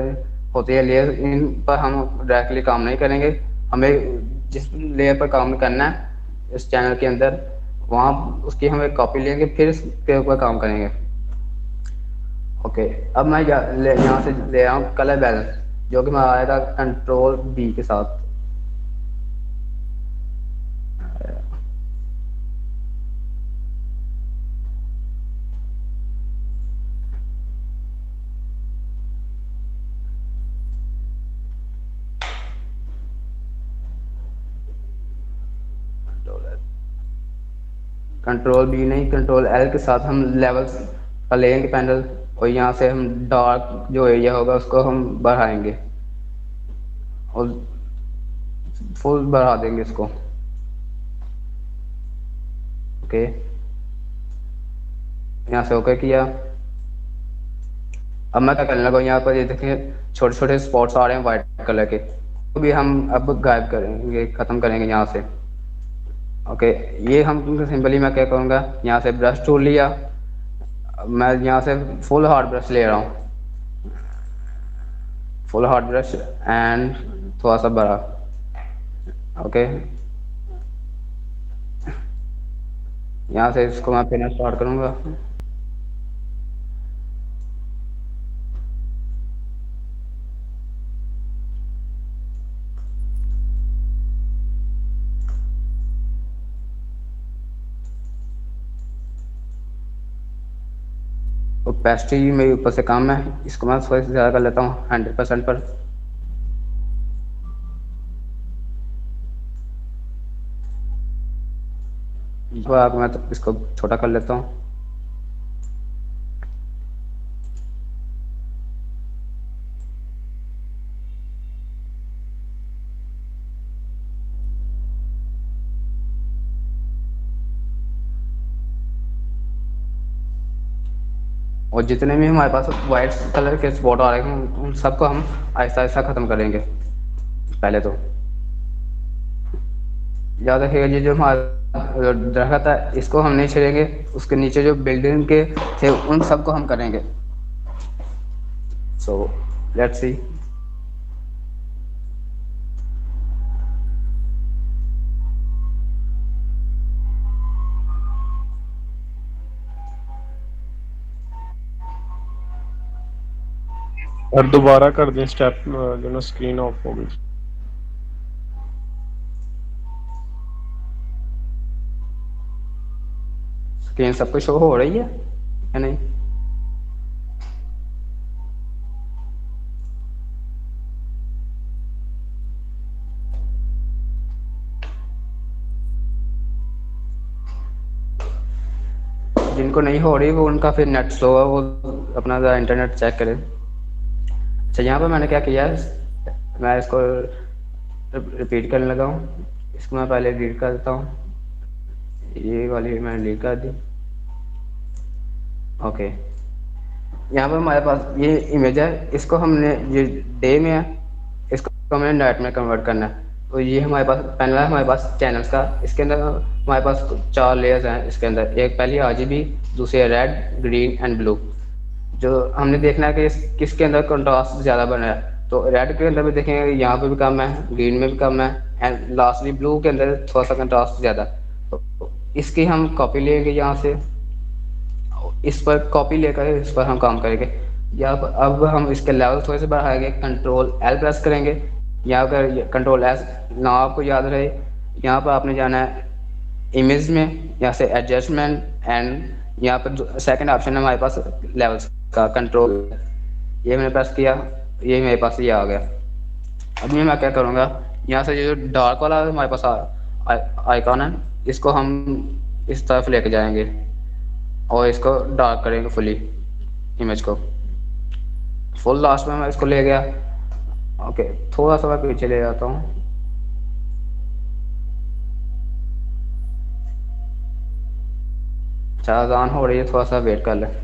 होती है लेयर, इन पर हम डायरेक्टली काम नहीं करेंगे। हमें जिस लेयर पर काम करना है इस चैनल के अंदर, वहाँ उसकी हम एक कॉपी लेंगे, फिर इसके ऊपर काम करेंगे। ओके, अब मैं यहाँ से ले रहा हूँ कलर बैलेंस, जो कि मैं आया था Ctrl+B के साथ। Ctrl+B नहीं, Ctrl+L के साथ हम लेवल्स का लेंगे पैनल, और यहाँ से हम डार्क जो एरिया होगा उसको हम बढ़ाएंगे और फुल बढ़ा देंगे इसको। ओके, यहाँ से ओके किया। अब मैं क्या करने लगा, यहाँ पर ये देखिए छोटे छोटे स्पॉट्स आ रहे हैं वाइट कलर के, तो भी हम अब गायब करेंगे, ख़त्म करेंगे यहाँ से। ओके, ये हम सिंपली मैं क्या करूँगा, यहाँ से ब्रश टूल लिया, मैं यहाँ से फुल हार्ड ब्रश ले रहा हूँ, फुल हार्ड ब्रश एंड थोड़ा सा बड़ा। ओके, यहाँ से इसको मैं फिर स्टार्ट करूँगा। ओपेसिटी मेरे ऊपर से कम है, इसको मैं थोड़ा सा ज़्यादा कर लेता हूँ 100% पर। अब मैं तो इसको छोटा कर लेता हूँ। और जितने भी हमारे पास वाइट कलर के स्पॉट आ रहे हैं उन सबको हम आहिस्ता आहिस्ता ख़त्म करेंगे पहले तो। याद रखिएगा ये जो हमारा दरख्त है इसको हम नहीं छेड़ेंगे, उसके नीचे जो बिल्डिंग के थे उन सबको हम करेंगे। So let's see. और दोबारा कर दें स्टेप जो ना स्क्रीन ऑफ हो गई। स्क्रीन सबको शो हो रही है या नहीं? जिनको नहीं हो रही वो उनका फिर नेट स्लो है, वो अपना ज़रा इंटरनेट चेक करें। अच्छा यहाँ पर मैंने क्या किया है, मैं इसको रिपीट करने लगा हूँ। इसको मैं पहले डिलीट कर देता हूँ, ये वाली मैंने डिलीट कर दी। ओके, यहाँ पर हमारे पास ये इमेज है, इसको हमने ये डे में है, इसको हमने नाइट में कन्वर्ट करना है। तो ये हमारे पास पैनल है हमारे पास चैनल्स का। इसके अंदर हमारे पास 4 लेयर्स हैं इसके अंदर। एक पहली RGB, दूसरी है रेड, ग्रीन एंड ब्लू। जो हमने देखना है कि किसके अंदर कंट्रास्ट ज़्यादा बन रहा है। तो रेड के अंदर भी देखेंगे यहाँ पे भी कम है, ग्रीन में भी कम है, एंड लास्टली ब्लू के अंदर थोड़ा सा कंट्रास्ट ज़्यादा। तो इसकी हम कॉपी लेंगे यहाँ से, इस पर कॉपी लेकर इस पर हम काम करेंगे। या अब हम इसके लेवल थोड़े से बढ़ाएंगे, Ctrl L प्रेस करेंगे। यहाँ पर Ctrl S ना आपको याद रहे, यहाँ पर आपने जाना है इमेज में, यहाँ से एडजस्टमेंट एंड यहाँ पर सेकंड ऑप्शन है हमारे पास लेवल्स का, कंट्रोल, ये मैंने प्रेस किया, ये मेरे पास ये आ गया। अभी मैं क्या करूँगा, यहाँ से ये जो डार्क वाला हमारे पास आइकॉन है इसको हम इस तरफ लेके जाएंगे और इसको डार्क करेंगे फुली, इमेज को फुल लास्ट में मैं इसको ले गया। ओके, थोड़ा सा मैं पीछे ले जाता हूँ। अच्छा अजान हो रही है, थोड़ा सा वेट कर ले।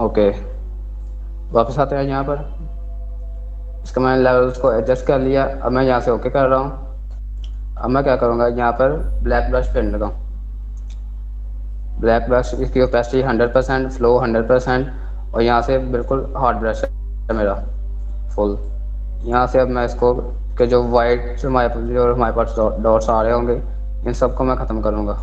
ओके, वापस आते हैं यहाँ पर। इसका मैंने लेवल्स को एडजस्ट कर लिया। अब मैं यहाँ से ओके कर रहा हूँ। अब मैं क्या करूँगा, यहाँ पर ब्लैक ब्रश पेन लगा। ब्लैक ब्रश इसकी ओपेसिटी 100%, फ्लो 100%, और यहाँ से बिल्कुल हार्ड ब्रश है मेरा फुल। यहाँ से अब मैं इसको के जो वाइट जो हमारे पास डॉट्स आ रहे होंगे, इन सबको मैं ख़त्म करूँगा।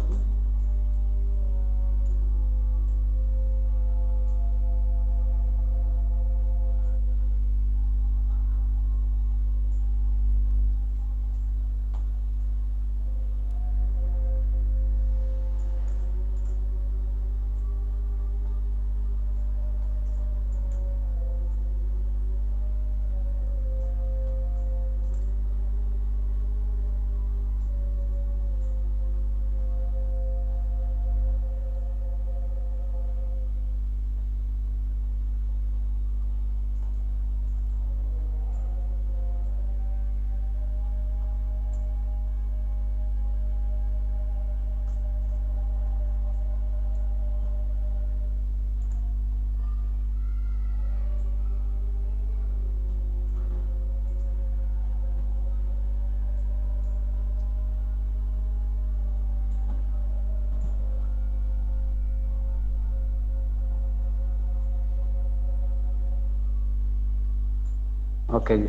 ओके जी,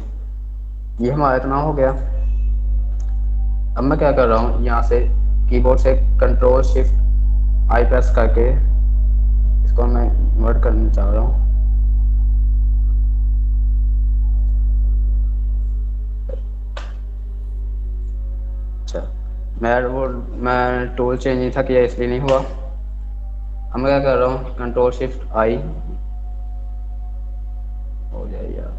ये हमारा इतना हो गया। अब मैं क्या कर रहा हूँ, यहाँ से कीबोर्ड से कंट्रोल शिफ्ट आई प्रेस करके इसको मैं इन्वर्ट करना चाह रहा हूँ। अच्छा, मैं टूल चेंज नहीं था किया, इसलिए नहीं हुआ। अब मैं क्या कर रहा हूँ, कंट्रोल शिफ्ट आई हो जाए यार।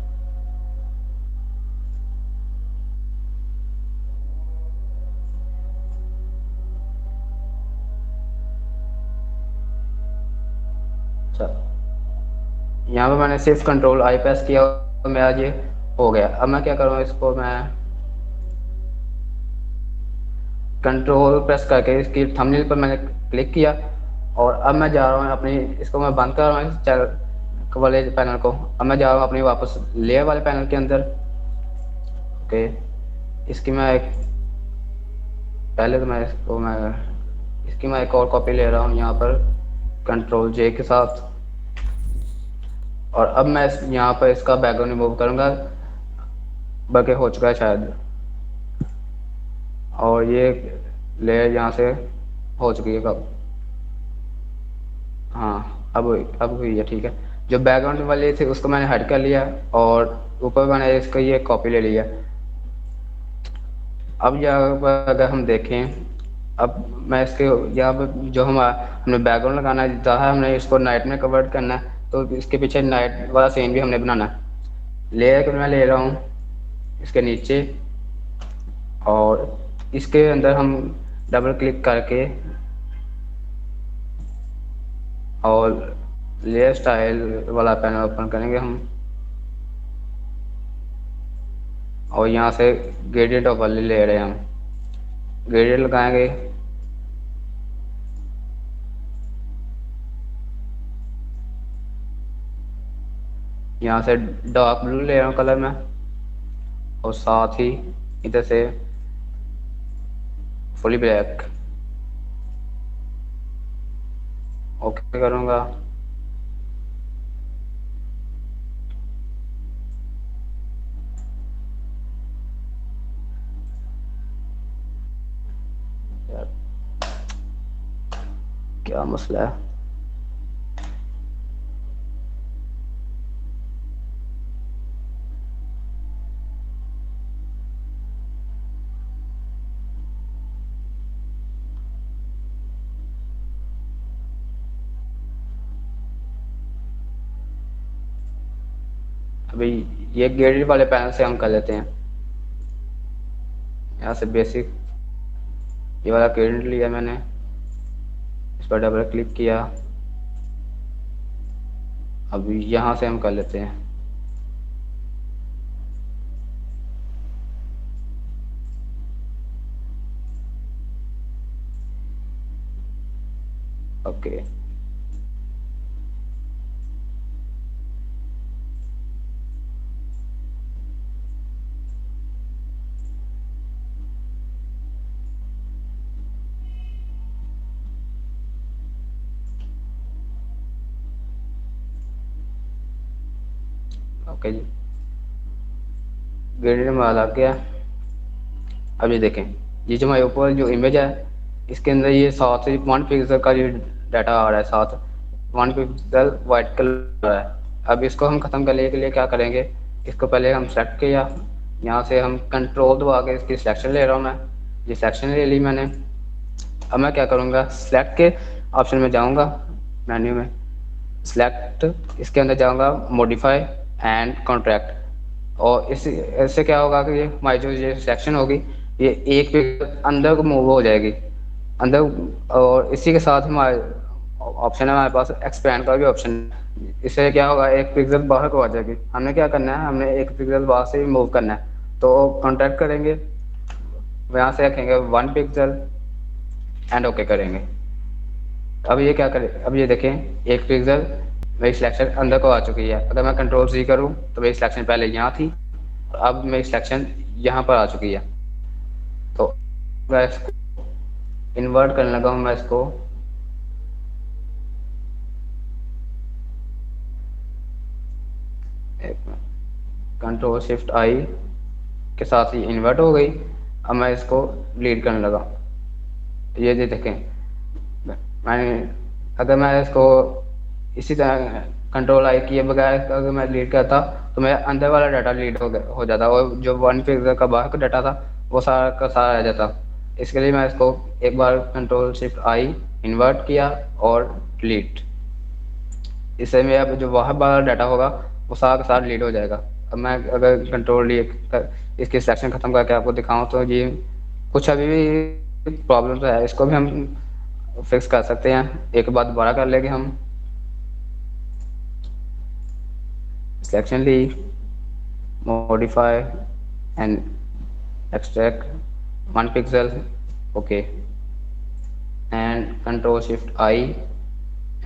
अच्छा, यहाँ पे मैंने सिर्फ कंट्रोल आई प्रेस किया और मेरा ये हो गया। अब मैं क्या करूँगा, इसको मैं कंट्रोल प्रेस करके इसकी थंबनेल पर मैंने क्लिक किया, और अब मैं जा रहा हूँ अपनी, इसको मैं बंद कर रहा हूँ इस वाले पैनल को। अब मैं जा रहा हूँ अपनी वापस लेयर वाले पैनल के अंदर। ओके, इसकी मैं एक पहले तो मैं इसकी मैं एक और कॉपी ले रहा हूँ यहाँ पर कंट्रोल जे के साथ, और अब मैं यहाँ पर इसका बैकग्राउंड रिमूव करूँगा, बल्कि हो चुका है शायद, और ये लेयर यहाँ से हो चुकी है कब। हाँ, अब हुई है, ठीक है। जो बैकग्राउंड वाले थे उसको मैंने हट कर लिया, और ऊपर मैंने इसका ये कॉपी ले लिया। अब यहाँ पर अगर हम देखें, अब मैं इसके यहाँ पर जो हमने बैकग्राउंड लगाना है, जहाँ हमने इसको नाइट में कन्वर्ट करना है, तो इसके पीछे नाइट वाला सीन भी हमने बनाना है। लेयर को मैं ले रहा हूँ इसके नीचे, और इसके अंदर हम डबल क्लिक करके और लेयर स्टाइल वाला पैनल ओपन करेंगे हम, और यहाँ से ग्रेडियंट ओवरले ले रहे हैं हम, ग्रेडियंट लगाएंगे। यहाँ से डार्क ब्लू ले रहा हूँ कलर में, और साथ ही इधर से फुली ब्लैक ओके करूँगा। यार क्या मसला है। अभी ये ग्रेडियंट वाले पैनल से हम कर लेते हैं। यहाँ से बेसिक ये वाला ग्रेडियंट लिया मैंने, इस पर डबल क्लिक किया। अब यहाँ से हम कर लेते हैं। ओके, ओके जी, ग्रेडियंट हमारा लग गया। अब ये देखें, ये जो हमारे ऊपर जो इमेज है इसके अंदर ये साथ ही 1 पिक्सल का ये डाटा आ रहा है, साथ 1 पिक्सल वाइट कलर आ रहा है। अब इसको हम ख़त्म करने के लिए क्या करेंगे, इसको पहले हम सेलेक्ट किया, यहाँ से हम कंट्रोल दबा के इसकी सिलेक्शन ले रहा हूँ मैं, ये सिलेक्शन ले ली मैंने। अब मैं क्या करूँगा, सेलेक्ट के ऑप्शन में जाऊँगा, मेन्यू में सेलेक्ट, इसके अंदर जाऊँगा मॉडिफाई एंड कॉन्ट्रैक्ट, और इससे क्या होगा कि ये हमारी जो ये सिलेक्शन होगी ये एक पिक्सल अंदर को मूव हो जाएगी अंदर। और इसी के साथ हमारे ऑप्शन है हमारे पास एक्सपैंड का भी ऑप्शन है। इससे क्या होगा, एक पिक्सल बाहर को आ जाएगी। हमने क्या करना है, हमने एक पिक्सल बाहर से ही मूव करना है, तो कॉन्ट्रैक्ट करेंगे, यहाँ से रखेंगे 1 पिक्सल एंड ओके करेंगे। अब ये क्या करें, अब ये देखें एक पिक्सल मेरी सिलेक्शन अंदर को आ चुकी है। अगर मैं कंट्रोल C करूँ तो मेरी सिलेक्शन पहले यहाँ थी, अब मेरी सिलेक्शन यहाँ पर आ चुकी है। तो मैं इसको इन्वर्ट करने लगा हूँ, मैं इसको कंट्रोल शिफ्ट I के साथ ही इन्वर्ट हो गई। अब मैं इसको लीड करने लगा, ये देखें मैंने, अगर मैं इसको इसी तरह कंट्रोल I किए बगैर अगर मैं लीड करता तो मेरा अंदर वाला डाटा लीड हो जाता, और जो 1 पिक्सल का बाहर का डाटा था वो सारा का सारा रह जाता। इसके लिए मैं इसको एक बार कंट्रोल शिफ्ट I इन्वर्ट किया और डिलीट, इससे मेरा जो बाहर वाला डाटा होगा वो सारा का सारा डिलीट हो जाएगा। अब मैं अगर कंट्रोल इसकी सिलेक्शन ख़त्म करके आपको दिखाऊं तो ये कुछ अभी भी प्रॉब्लम है, इसको भी हम फिक्स कर सकते हैं। एक बार दोबारा कर लेंगे हम, सिलेक्शन ली, modify and extract 1 pixel, okay and control shift I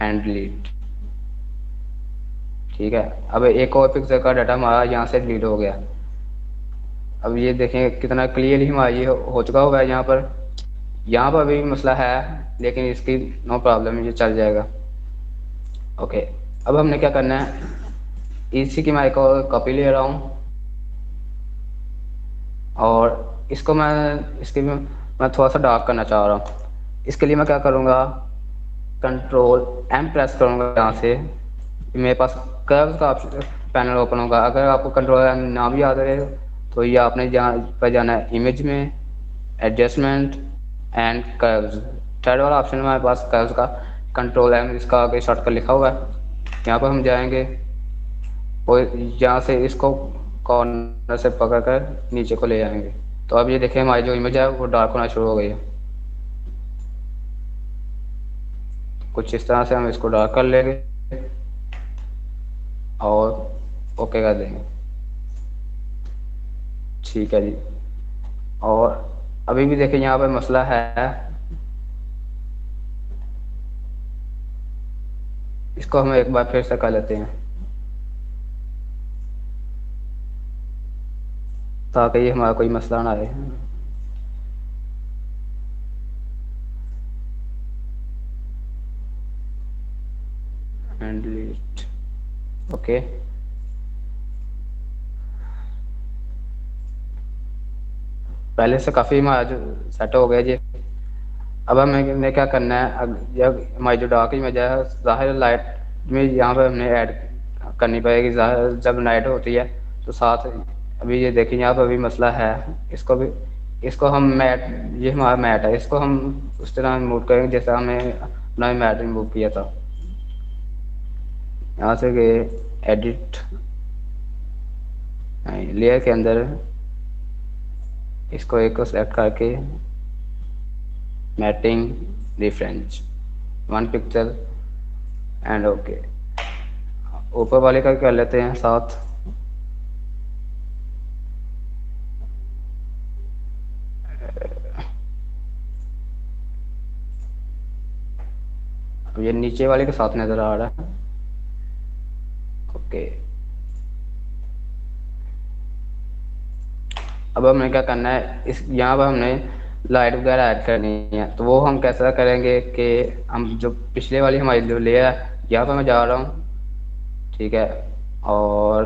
and delete. ठीक है, अब एक और पिक्सल का डाटा हमारा यहाँ से डिलीट हो गया। अब ये देखें कितना क्लियरली हमारा ये हो चुका होगा। यहाँ पर भी मसला है, लेकिन इसकी नो प्रॉब्लम, ये चल जाएगा। ओके, अब हमने क्या करना है, इसी की मैं एक और कॉपी ले रहा हूँ और इसको मैं थोड़ा सा डार्क करना चाह रहा हूँ। इसके लिए मैं क्या करूँगा, कंट्रोल M प्रेस करूँगा, यहाँ से मेरे पास कर्व का पैनल ओपन होगा। अगर आपको कंट्रोल M ना भी याद रहे तो ये आपने पर जाना है इमेज में, एडजस्टमेंट एंड कर्व्स, थर्ड वाला ऑप्शन है हमारे पास कर्व्स का, कंट्रोल M इसका आगे शॉर्टकट लिखा हुआ है। यहाँ पर हम जाएंगे और यहाँ से इसको कॉर्नर से पकड़ कर नीचे को ले जाएंगे। तो अब ये देखें हमारी जो इमेज है वो डार्क होना शुरू हो गई है। कुछ इस तरह से हम इसको डार्क कर लेंगे और ओके कर देंगे। ठीक है जी, और अभी भी देखें यहाँ पर मसला है, इसको हम एक बार फिर से कर लेते हैं ताकि ये हमारा कोई मसला ना आए। And delete, okay. पहले से काफ़ी हमारा जो सेट हो गया जी। अब हमें क्या करना है, अब जब हमारी जो डार्क इमेज है ज़ाहिर लाइट में यहाँ पर हमने ऐड करनी पड़ेगी। जब नाइट होती है तो साथ अभी ये देखिए यहाँ पर भी मसला है, इसको हम मैट, ये हमारा मैट है, इसको हम उस तरह रिमूव करेंगे जैसा हमें अपना मैट रिमूव किया था। यहाँ से गए एडिट, लेयर के अंदर इसको एक को सेलेक्ट करके matting difference 1 pixel and okay. ऊपर वाले का कर लेते हैं साथ, अब ये नीचे वाले के साथ नजर आ रहा है, ओके। अब हमने क्या करना है, इस यहाँ पर हमने लाइट वगैरह ऐड करनी है, तो वो हम कैसा करेंगे कि हम जो पिछले वाली हमारी जो लेयर है यहाँ पर मैं जा रहा हूँ, ठीक है, और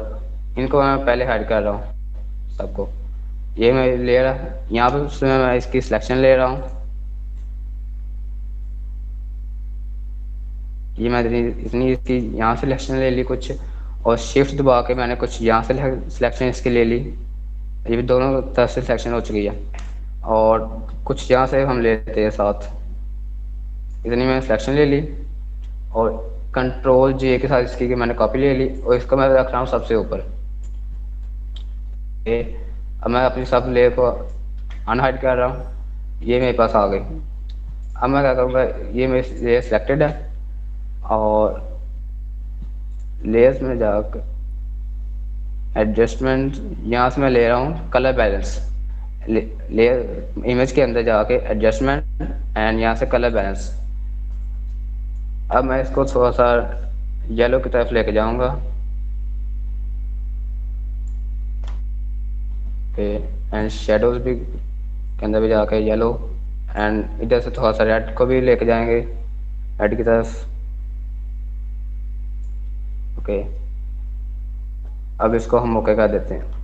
इनको मैं पहले हाइड कर रहा हूँ सबको। ये मैं ले रहा, यहाँ पे उसमें मैं इसकी सिलेक्शन ले रहा हूँ। ये मैं इतनी इसकी यहाँ से सिलेक्शन ले ली कुछ, और शिफ्ट दबा के मैंने कुछ यहाँ से सिलेक्शन इसकी ले ली। ये भी दोनों तरफ से सिलेक्शन हो चुकी है, और कुछ यहाँ से हम लेते हैं साथ। इतनी मैंने सिलेक्शन ले ली, और कंट्रोल जे के साथ इसकी मैंने कॉपी ले ली, और इसको मैं रख रहा हूँ सबसे ऊपर। अब मैं अपनी सब लेयर को अनहाइड कर रहा हूँ। ये मेरे पास आ गई। अब मैं क्या करूँगा, ये मेरी लेयर सिलेक्टेड है, और लेयर्स में जाकर एडजस्टमेंट, यहाँ से मैं ले रहा हूँ कलर बैलेंस। लेयर इमेज के अंदर जाके एडजस्टमेंट एंड यहाँ से कलर बैलेंस। अब मैं इसको थोड़ा सा येलो की तरफ लेके जाऊँगा। ओके, एंड शेडोज भी के अंदर भी जाके येलो, एंड इधर से थोड़ा सा रेड को भी लेके जाएंगे रेड की तरफ। ओके, अब इसको हम ओके कर देते हैं।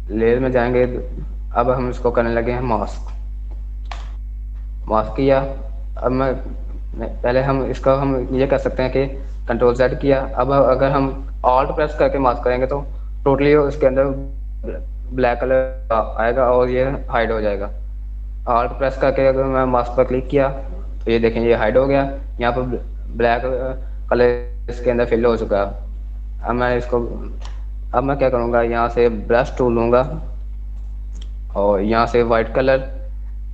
लेयर में जाएंगे, अब हम इसको करने लगे हैं मास्क। मास्क किया। अब मैं पहले हम इसका हम ये कर सकते हैं कि कंट्रोल Z किया। अब अगर हम ऑल्ट प्रेस करके मास्क करेंगे तो टोटली इसके अंदर ब्लैक कलर आएगा और ये हाइड हो जाएगा। ऑल्ट प्रेस करके अगर मैं मास्क पर क्लिक किया तो ये देखें, ये हाइड हो गया। यहाँ पर ब्लैक कलर इसके अंदर फिल हो चुका है। अब मैं क्या करूँगा, यहाँ से ब्रश टूल लूँगा, और यहाँ से वाइट कलर,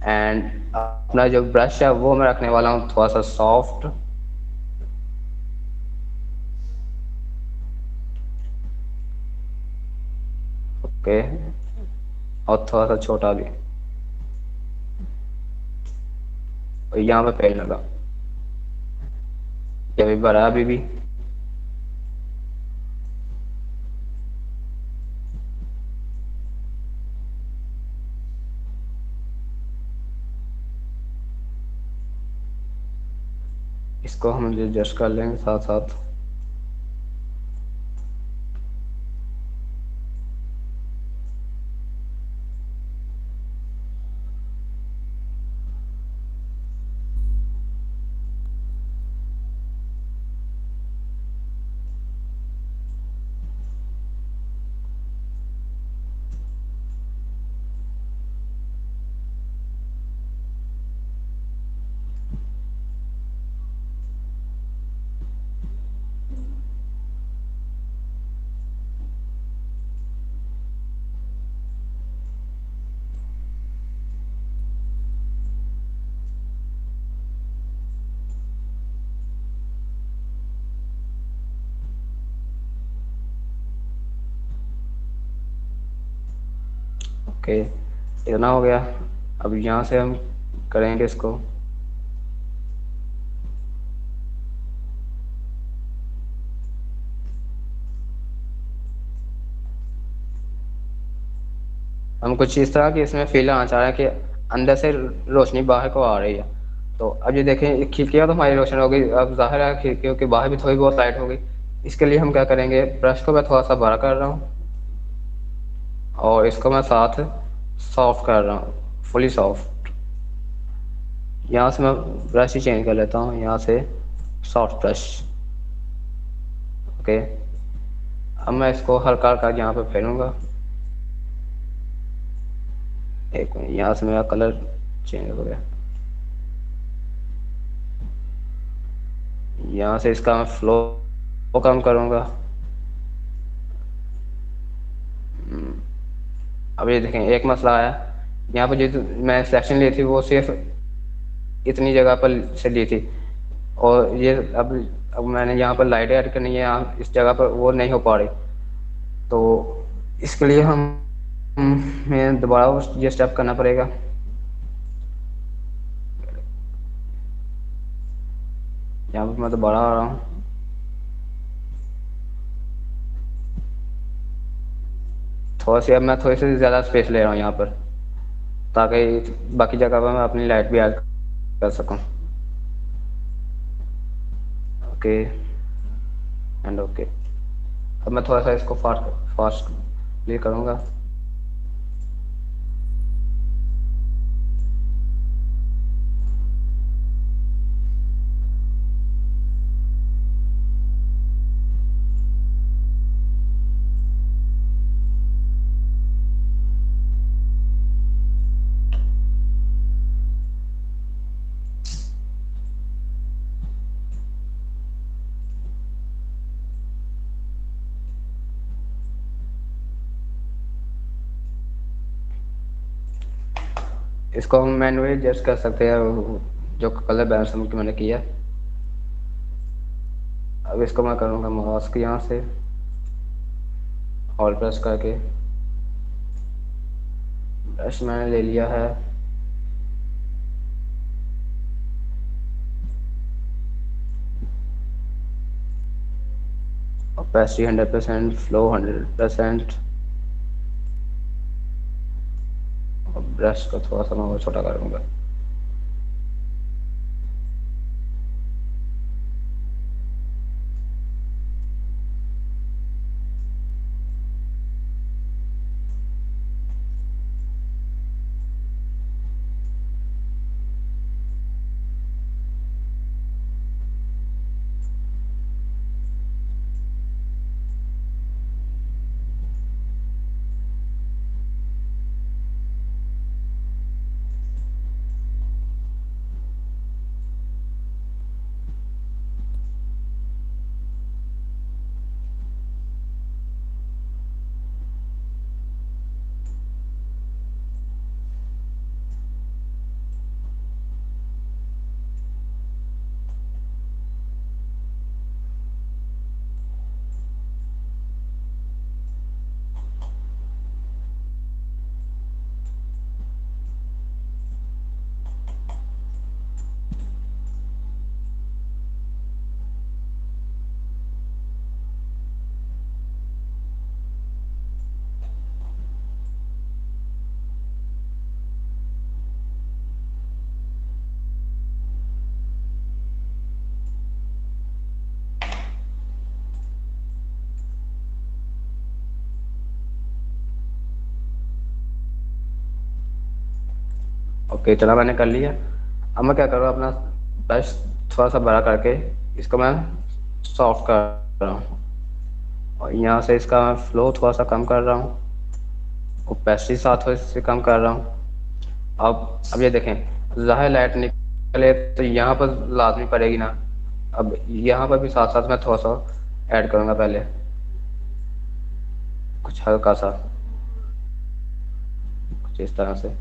एंड अपना जो ब्रश है वो मैं रखने वाला हूँ थोड़ा सा सॉफ्ट। ओके, और थोड़ा सा छोटा भी, और यहाँ पे पेड़ लगा, ये भी बड़ा अभी भी। इसको हम एडजस्ट कर लेंगे साथ साथ। ओके, इतना हो गया। अब यहाँ से हम करेंगे इसको, हम कुछ इस तरह की इसमें फील आना चाह रहे हैं कि अंदर से रोशनी बाहर को आ रही है। तो अब ये देखें, खिड़कियाँ तो हमारी रोशन हो गई। अब जाहिर है खिड़कियों के बाहर भी थोड़ी बहुत लाइट हो गई। इसके लिए हम क्या करेंगे, ब्रश को मैं थोड़ा सा बड़ा कर रहा हूँ, और इसको मैं साथ सॉफ्ट कर रहा हूँ, फुली सॉफ्ट। यहाँ से मैं ब्रश ही चेंज कर लेता हूँ, यहाँ से सॉफ्ट ब्रश। ओके, अब मैं इसको हल्का हल्का यहाँ पे फेरूँगा। एक मिनट, यहाँ से मेरा कलर चेंज हो गया। यहाँ से इसका मैं फ्लो कम करूँगा। अब ये देखें, एक मसला आया यहाँ पर। जो मैं सिलेक्शन ली थी वो सिर्फ इतनी जगह पर से ली थी, और ये अब मैंने यहाँ पर लाइट ऐड करनी है, यहाँ इस जगह पर वो नहीं हो पा रही। तो इसके लिए हमें दोबारा ये स्टेप करना पड़ेगा। यहाँ पर मैं दोबारा आ रहा हूँ, अब मैं थोड़ी सी ज़्यादा स्पेस ले रहा हूँ यहाँ पर, ताकि बाकी जगह पर मैं अपनी लाइट भी ऐड कर सकूँ। Okay and okay. अब मैं थोड़ा सा इसको फास्ट फास्ट प्ले करूँगा। इसको हम मैनुअली एडजस्ट कर सकते हैं, जो कलर बैलेंस मैंने किया। अब इसको मैं करूँगा मास्क यहाँ से ऑल प्रेस करके। ब्रश मैंने ले लिया है। Opacity 100%, flow 100%। और ब्रश को थोड़ा सा मैं और छोटा करूँगा। ओके, इतना मैंने कर लिया। अब मैं क्या करूँ, अपना ब्रश थोड़ा सा बड़ा करके इसको मैं सॉफ्ट कर रहा हूँ, और यहाँ से इसका मैं फ्लो थोड़ा सा कम कर रहा हूँ, ओपेसिटी साथ से कम कर रहा हूँ। अब ये देखें, ज़ाहिर लाइट निकले तो यहाँ पर लाजमी पड़ेगी ना। अब यहाँ पर भी साथ साथ मैं थोड़ा सा ऐड करूँगा, पहले कुछ हल्का सा, कुछ इस तरह से।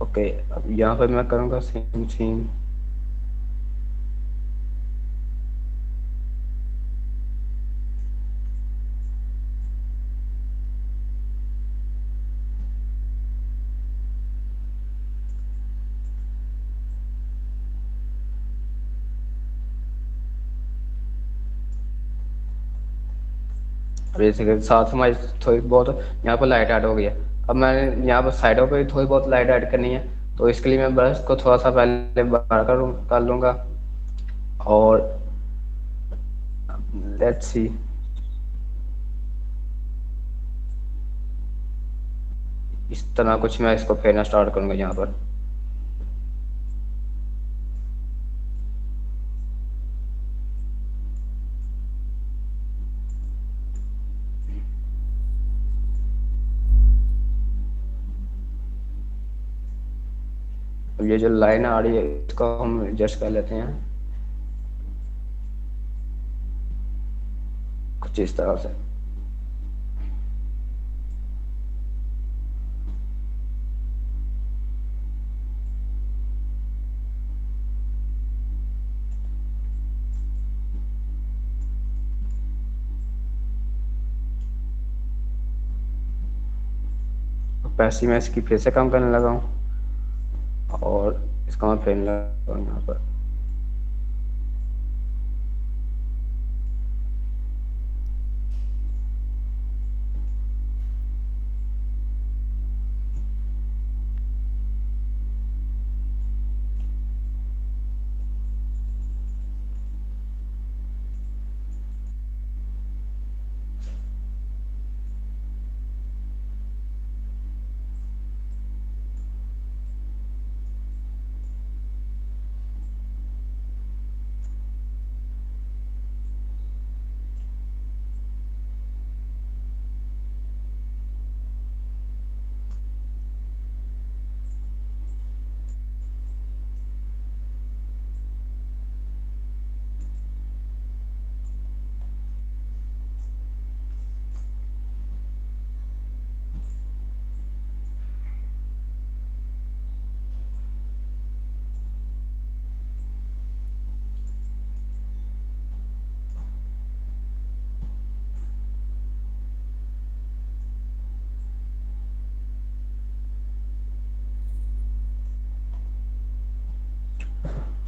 ओके, अब यहाँ पर मैं करूँगा सेम सेम। अब जैसे साथ में थोड़ी बहुत यहाँ पर लाइट ऐड हो गई है। अब मैंने यहाँ पर साइडों पे थोड़ी बहुत लाइट ऐड करनी है, तो इसके लिए मैं ब्रश को थोड़ा सा पहले बड़ा कर लूँगा, और लेट्स सी, इस तरह कुछ मैं इसको फेरना स्टार्ट करूँगा यहाँ पर। अब ये जो लाइन आ रही है इसको हम एडजस्ट कर लेते हैं कुछ इस तरह से। पैसे मैं इसकी फिर से कम करने लगा हूँ और इसका मैं फेरने लगा हूँ यहाँ पर।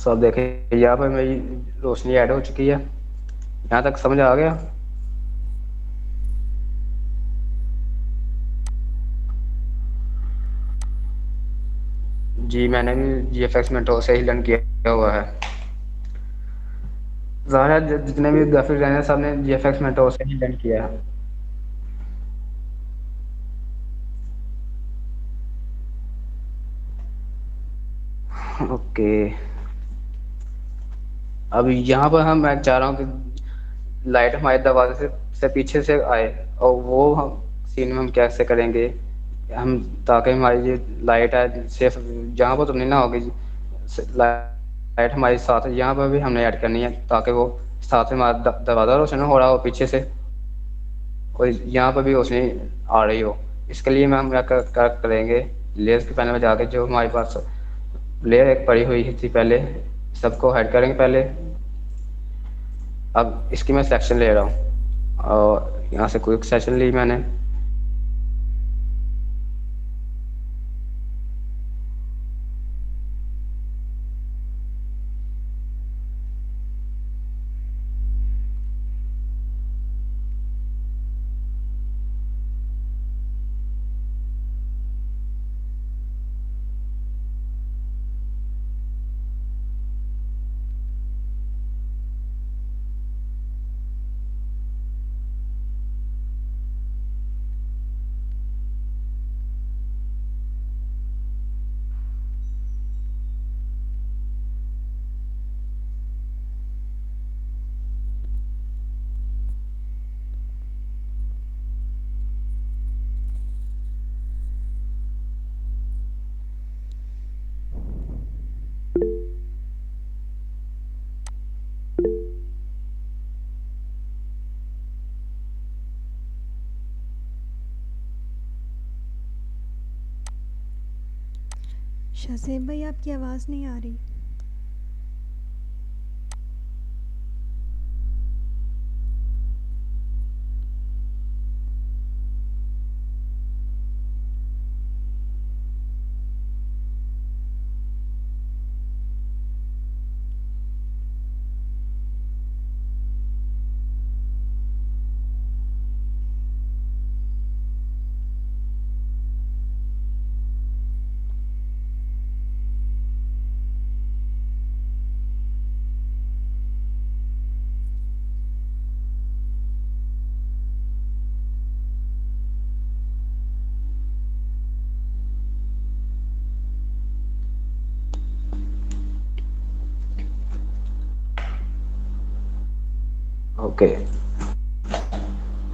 सो अब देखिए यहाँ पर मेरी रोशनी ऐड हो चुकी है। यहाँ तक समझ आ गया? जी मैंने भी GFX Mentor से ही लर्न किया हुआ है। ज़ाहिर है जितने भी ग्राफिक डिजाइनर सब ने GFX Mentor से ही लर्न किया है। ओके, अब यहाँ पर मैं चाह रहा हूँ कि लाइट हमारे दरवाजे से पीछे से आए, और वो हम सीन में हम कैसे करेंगे हम, ताकि हमारी जो लाइट है सिर्फ जहाँ पर तो नहीं ना होगी, लाइट हमारे साथ यहाँ पर भी हमने ऐड करनी है ताकि वो साथ में हमारा दरवाज़ा रोशन हो रहा हो पीछे से और यहाँ पर भी रोशनी आ रही हो। इसके लिए हम क्या करेंगे, लेयर्स के पैनल में जाके जो हमारे पास लेयर एक पड़ी हुई थी पहले, सबको हाइड करेंगे पहले। अब इसकी मैं सेक्शन ले रहा हूँ और यहाँ से क्विक सेक्शन ली मैंने। शहज़ेब भाई आपकी आवाज़ नहीं आ रही। ओके,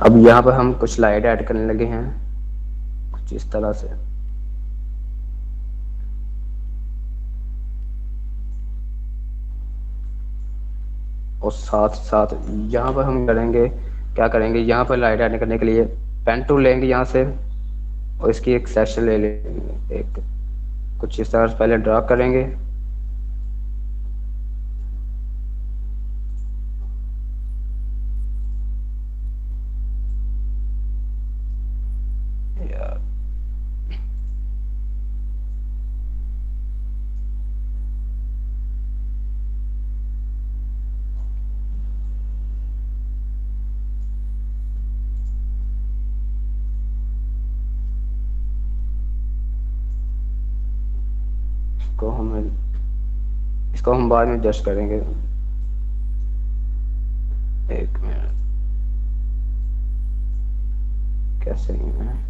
अब यहाँ पर हम कुछ लाइट ऐड करने लगे हैं कुछ इस तरह से। और साथ साथ यहाँ पर हम करेंगे क्या करेंगे, यहाँ पर लाइट ऐड करने के लिए पेन टूल लेंगे यहाँ से और इसकी एक सेक्शन ले लेंगे, एक कुछ इस तरह से पहले ड्रा करेंगे। यार इसको हम बाद में एडजस्ट करेंगे। एक मिनट, कैसे नहीं है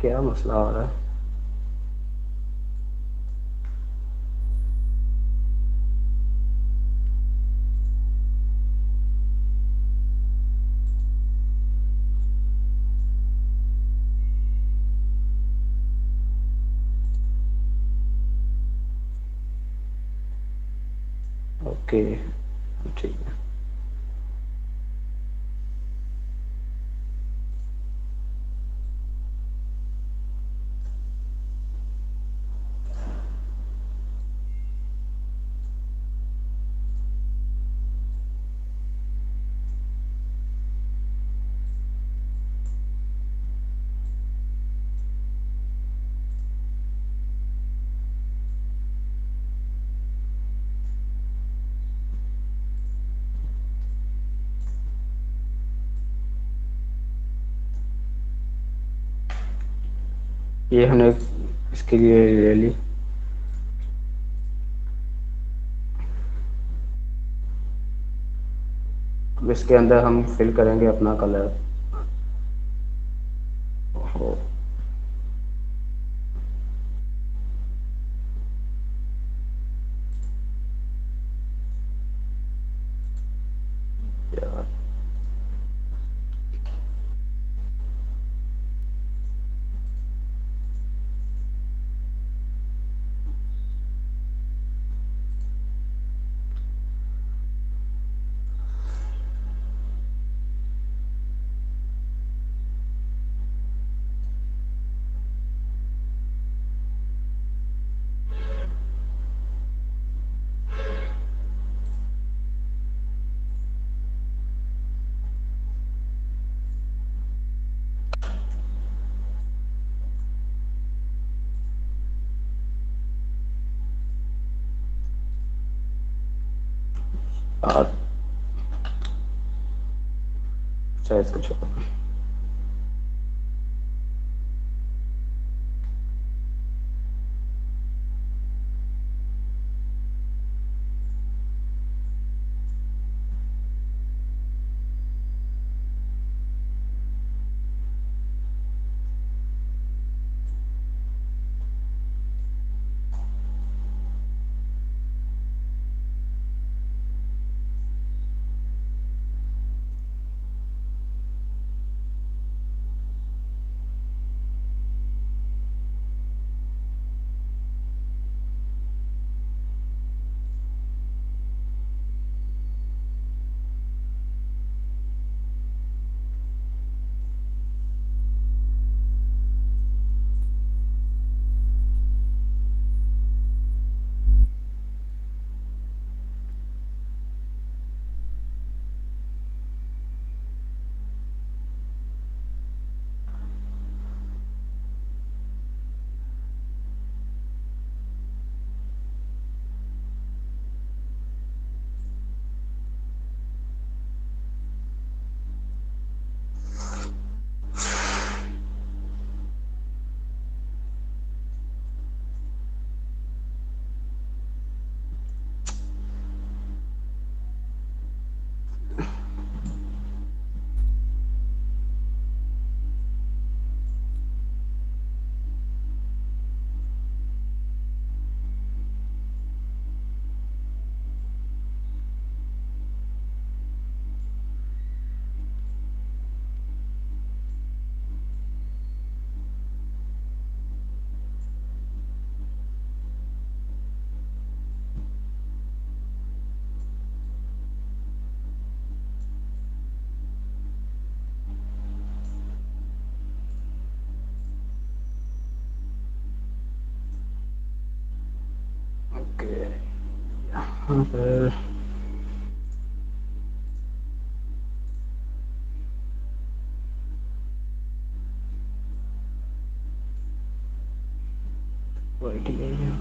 क्या मसला आ रहा है। ओके ठीक है। ये हमने इसके लिए ले ली। अब इसके अंदर हम फिल करेंगे अपना कलर। ओहो, यार यार अच्छा इसको छोड़ो। हाँ फिर वही है।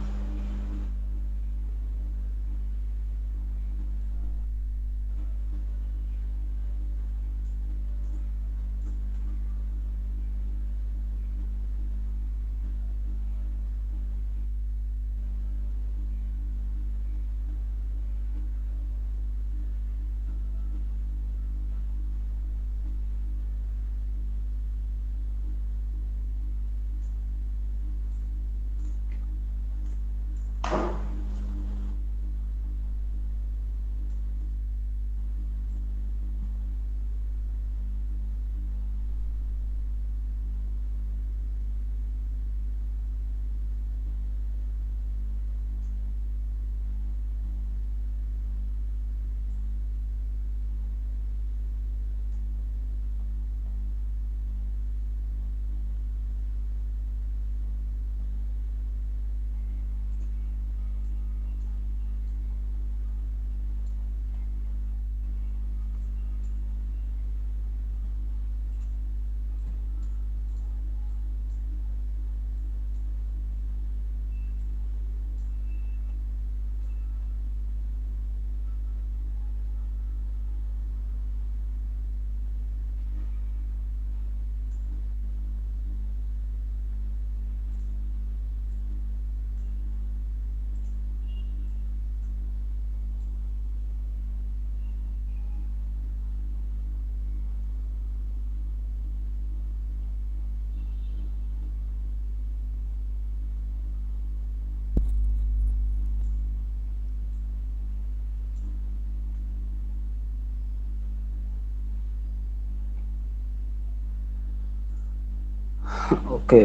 ओके,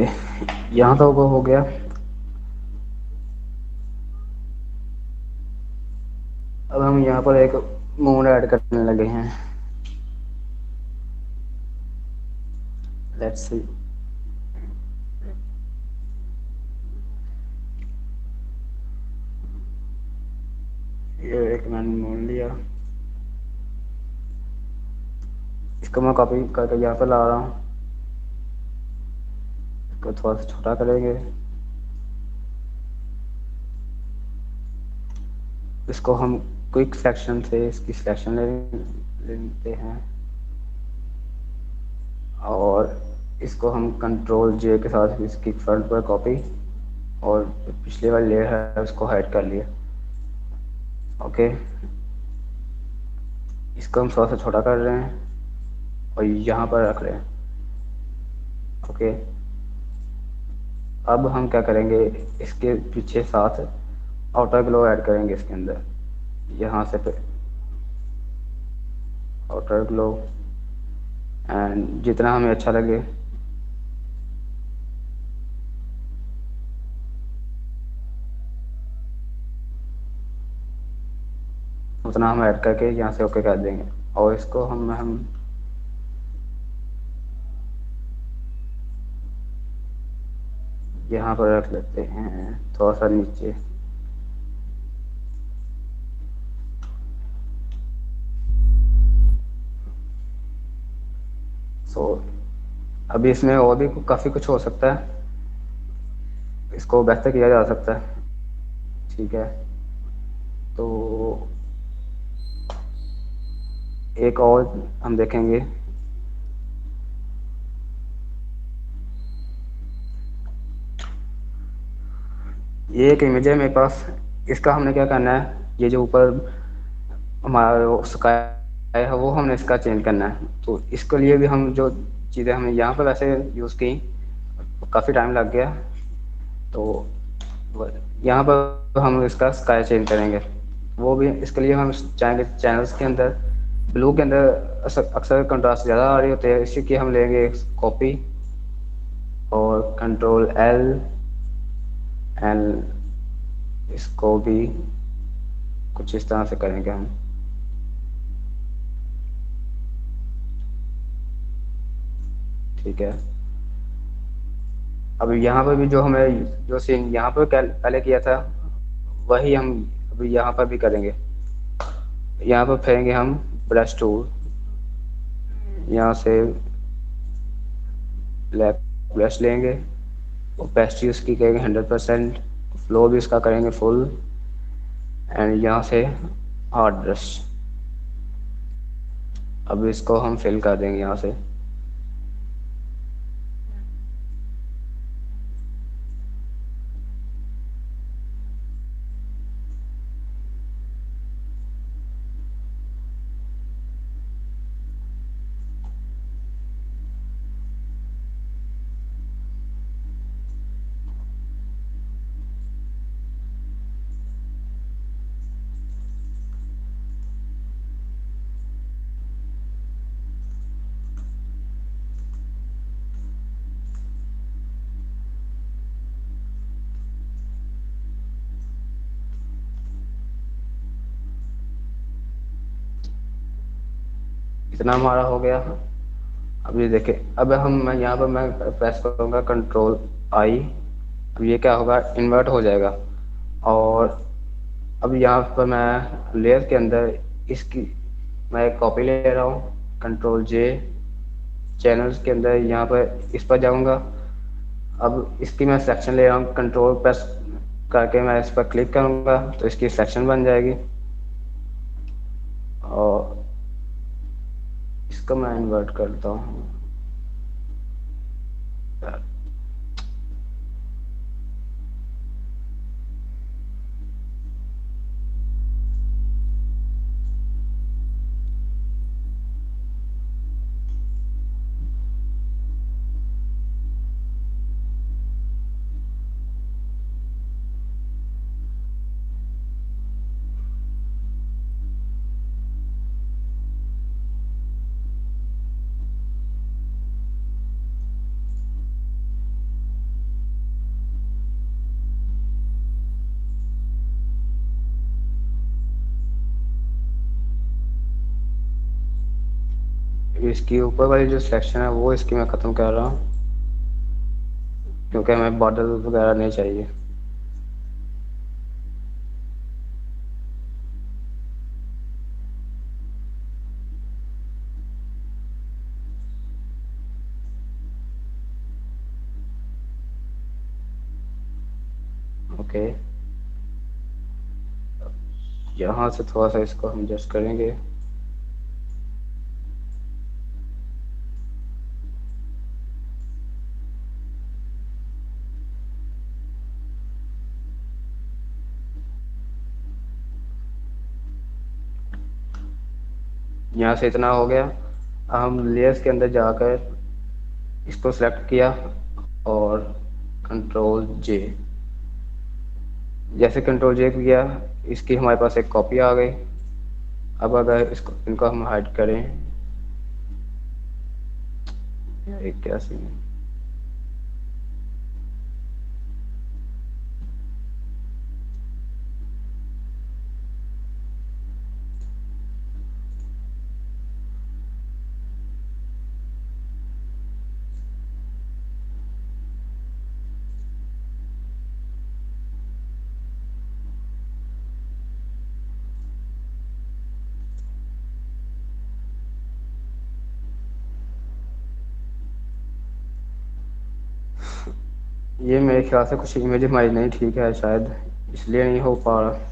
यहाँ तो वो हो गया। अब हम यहाँ पर एक मूड ऐड करने लगे हैं। Let's see. ये एक मैंने मूड लिया, इसको मैं कॉपी करके यहाँ पर ला रहा हूँ। इसको थोड़ा सा छोटा करेंगे, इसको हम क्विक सेक्शन से इसकी सिलेक्शन लेते हैं और इसको हम कंट्रोल जे के साथ इसकी फ्रंट पर कॉपी और पिछले वाली लेयर है उसको हाइड कर लिया। ओके, इसको हम थोड़ा सा छोटा कर रहे हैं और यहाँ पर रख रहे हैं। ओके, अब हम क्या करेंगे, इसके पीछे साथ आउटर ग्लो ऐड करेंगे इसके अंदर। यहाँ से पे आउटर ग्लो एंड जितना हमें अच्छा लगे उतना हम ऐड करके यहाँ से ओके कर देंगे। और इसको हम यहाँ पर रख लेते हैं थोड़ा सा नीचे। सो अभी इसमें और भी काफ़ी कुछ हो सकता है, इसको बेहतर किया जा सकता है। ठीक है, तो एक और हम देखेंगे। ये एक इमेज है मेरे पास, इसका हमने क्या करना है, ये जो ऊपर हमारा स्काई है वो हमने इसका चेंज करना है। तो इसके लिए भी हम जो चीज़ें हमने यहाँ पर वैसे यूज़ की, काफ़ी टाइम लग गया, तो यहाँ पर हम इसका स्काई चेंज करेंगे। वो भी इसके लिए हम चाहेंगे चैनल्स के अंदर ब्लू के अंदर अक्सर कंट्रास्ट ज़्यादा आ रही होते हैं, इसी की हम लेंगे कॉपी और कंट्रोल एल एंड इसको भी कुछ इस तरह से करेंगे हम। ठीक है, अब यहाँ पर भी जो हमें जो सीन यहाँ पर पहले किया था वही हम अब अब यहाँ पर भी करेंगे। यहाँ पर फेरेंगे हम ब्रश टूल, यहाँ से ब्लैक ब्रश लेंगे, ओपेसिटी उसकी करेंगे 100%, फ्लो भी इसका करेंगे फुल, एंड यहाँ से हार्ड ब्रश। अब इसको हम फिल कर देंगे यहाँ से। इतना हमारा हो गया। अब ये देखें, अब मैं यहाँ पर मैं प्रेस करूँगा कंट्रोल आई, अब ये क्या होगा, इन्वर्ट हो जाएगा। और अब यहाँ पर मैं लेयर के अंदर इसकी मैं एक कॉपी ले रहा हूँ, कंट्रोल जे, चैनल्स के अंदर यहाँ पर इस पर जाऊँगा। अब इसकी मैं सेक्शन ले रहा हूँ, कंट्रोल प्रेस करके मैं इस पर क्लिक करूँगा तो इसकी सेक्शन बन जाएगी। और इसको मैं इन्वर्ट करता हूँ। इसकी ऊपर वाली जो सेक्शन है वो इसकी मैं ख़त्म कर रहा हूँ, क्योंकि हमें बॉर्डर वगैरह नहीं चाहिए। ओके, यहाँ से थोड़ा सा इसको हम एडजस्ट करेंगे। यहाँ से इतना हो गया। अब हम लेयर्स के अंदर जाकर इसको सेलेक्ट किया और कंट्रोल जे, जैसे कंट्रोल जे किया इसकी हमारे पास एक कॉपी आ गई। अब अगर इनको हम हाइड करें, एक क्या सीन है, ये मेरे ख्याल से कुछ इमेज हमारी नहीं ठीक है, शायद इसलिए नहीं हो पा रहा।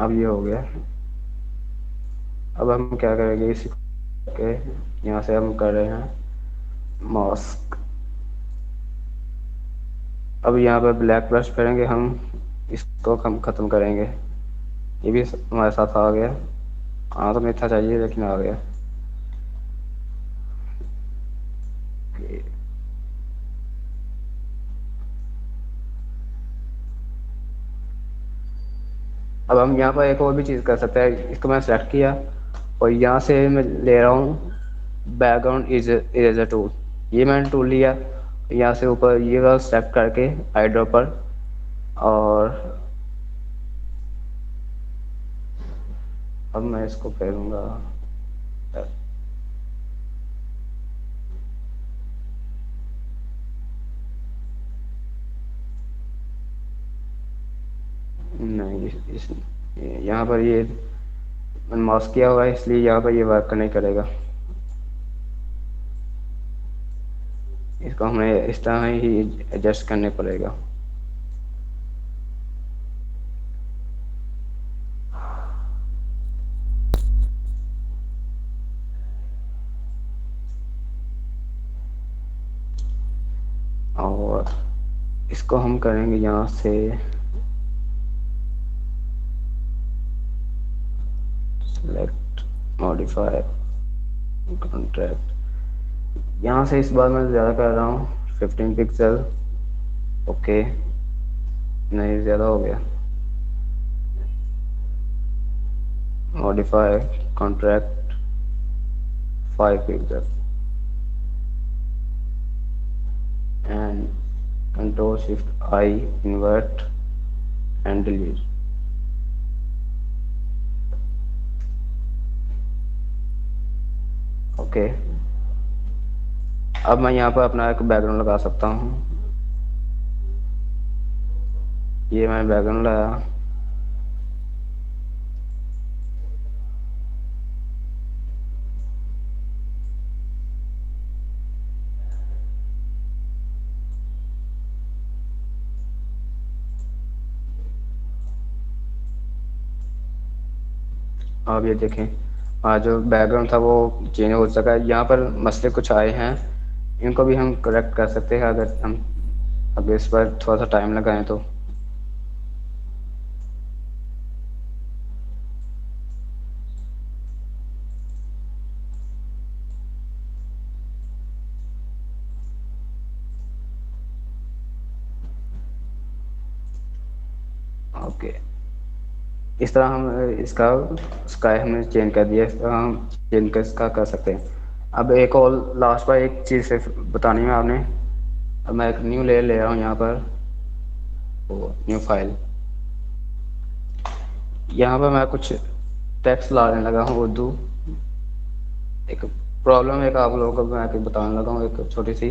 अब ये हो गया। अब हम क्या करेंगे, इसी के यहाँ से हम कर रहे हैं मास्क। अब यहाँ पर ब्लैक ब्रश करेंगे हम, इसको हम ख़त्म करेंगे। ये भी हमारे साथ आ गया, आना तो नहीं था चाहिए लेकिन आ गया। अब हम यहाँ पर एक और भी चीज़ कर सकते हैं, इसको मैं सेलेक्ट किया और यहाँ से मैं ले रहा हूँ बैकग्राउंड इरेजर टूल। ये मैंने टूल लिया, यहाँ से ऊपर ये वाला सेलेक्ट करके आई ड्रॉपर, और अब मैं इसको फेरूंगा। नहीं यहाँ पर ये मैंने मास्क किया हुआ है इसलिए यहाँ पर ये वर्क नहीं करेगा। इसको हमें इस तरह ही एडजस्ट करने पड़ेगा। और इसको हम करेंगे यहाँ से सेलेक्ट मॉडिफाई कॉन्ट्रैक्ट। यहाँ से इस बार मैं ज़्यादा कर रहा हूँ 15 पिक्सल। ओके, नहीं ज़्यादा हो गया। Modify contract 5 pixel and Control Shift I invert and delete। Okay, अब मैं यहाँ पर अपना एक बैकग्राउंड लगा सकता हूँ। ये मैंने बैकग्राउंड लगाया। आप ये देखें, जो बैकग्राउंड था वो चेंज हो सका है। यहाँ पर मसले कुछ आए हैं, इनको भी हम करेक्ट कर सकते हैं अगर इस पर थोड़ा सा टाइम लगाएं तो। ओके, इस तरह हम इसका स्काई हमने चेंज कर दिया, इस तरह हम चेंज कर सकते हैं। अब एक और लास्ट पर एक चीज़ से बतानी है आपने। अब मैं एक न्यू लेयर ले रहा हूँ यहाँ पर, न्यू फाइल। यहाँ पर मैं कुछ टेक्स्ट लाने लगा हूँ उर्दू। एक प्रॉब्लम एक आप लोगों को मैं बताने लगा हूँ, एक छोटी सी।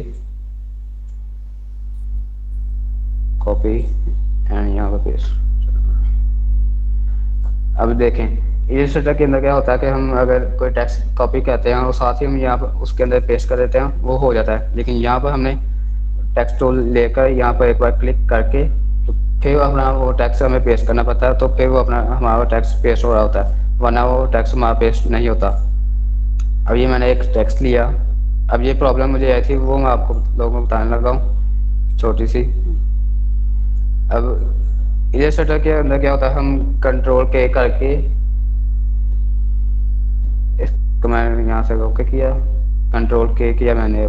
कॉपी एंड यहाँ पर पेस्ट। अब देखें, इलस्ट्रेटर के अंदर क्या होता है कि हम अगर कोई टेक्स्ट कॉपी करते हैं और साथ ही हम यहाँ पर उसके अंदर पेस्ट कर देते हैं, वो हो जाता है। लेकिन यहाँ पर हमने टेक्स्ट टूल लेकर यहाँ पर एक बार क्लिक करके तो फिर अपना वो टेक्स्ट हमें पेस्ट करना पड़ता है, तो फिर वो अपना हमारा टेक्स्ट पेस्ट हो रहा होता है, वरना वो टेक्स्ट हमारा पेस्ट नहीं होता। अब ये मैंने एक टेक्स्ट लिया। अब ये प्रॉब्लम मुझे आई थी, वो मैं आपको लोगों को बताने लगा हूँ, छोटी सी। अब इलस्ट्रेटर के अंदर क्या होता है, हम कंट्रोल के करके इसको मैंने यहाँ से ओके किया, कंट्रोल के किया मैंने। ये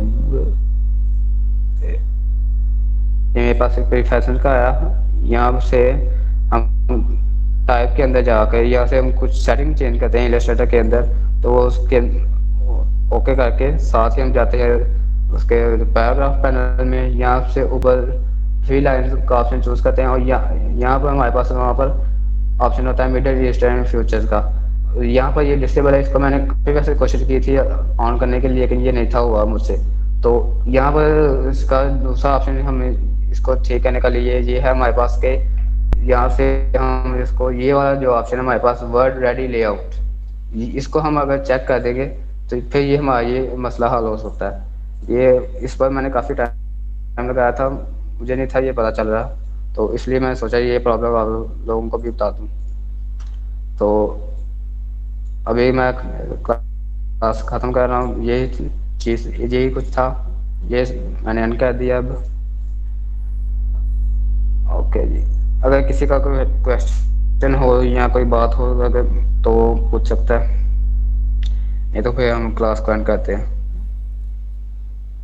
मेरे पास एक प्रीफेशन का आया। यहाँ से हम टाइप के अंदर जाकर यहाँ से हम कुछ सेटिंग चेंज करते हैं इलस्ट्रेटर के अंदर, तो वो उसके ओके करके साथ ही हम जाते हैं उसके पैराग्राफ पैनल में। यहाँ से ऊपर 3 लाइन का ऑप्शन चूज करते हैं और यहाँ पर हमारे पास वहाँ पर ऑप्शन होता है मिडल ईस्ट एंड फ्यूचर्स का। यहाँ पर ये डिसेबल है, इसको मैंने काफ़ी वैसे कोशिश की थी ऑन करने के लिए, लेकिन ये नहीं था हुआ मुझसे। तो यहाँ पर इसका दूसरा ऑप्शन हमें इसको ठीक करने का लिए ये है हमारे पास के, यहाँ से हम इसको ये वाला जो ऑप्शन है हमारे पास वर्ड रेडी लेआउट, इसको हम अगर चेक कर देंगे तो फिर ये हमारा ये मसला हल हो सकता है। ये इस पर मैंने काफ़ी टाइम लगाया था, मुझे नहीं था ये पता चल रहा, तो इसलिए मैंने सोचा ये प्रॉब्लम आप लोगों को भी बता दूं। तो अभी मैं क्लास ख़त्म कर रहा हूँ, यही चीज़ यही कुछ था, ये मैंने एंड कर दिया अब। ओके जी, अगर किसी का कोई क्वेश्चन हो या कोई बात हो अगर तो पूछ सकता है, नहीं तो फिर हम क्लास को एंड करते हैं।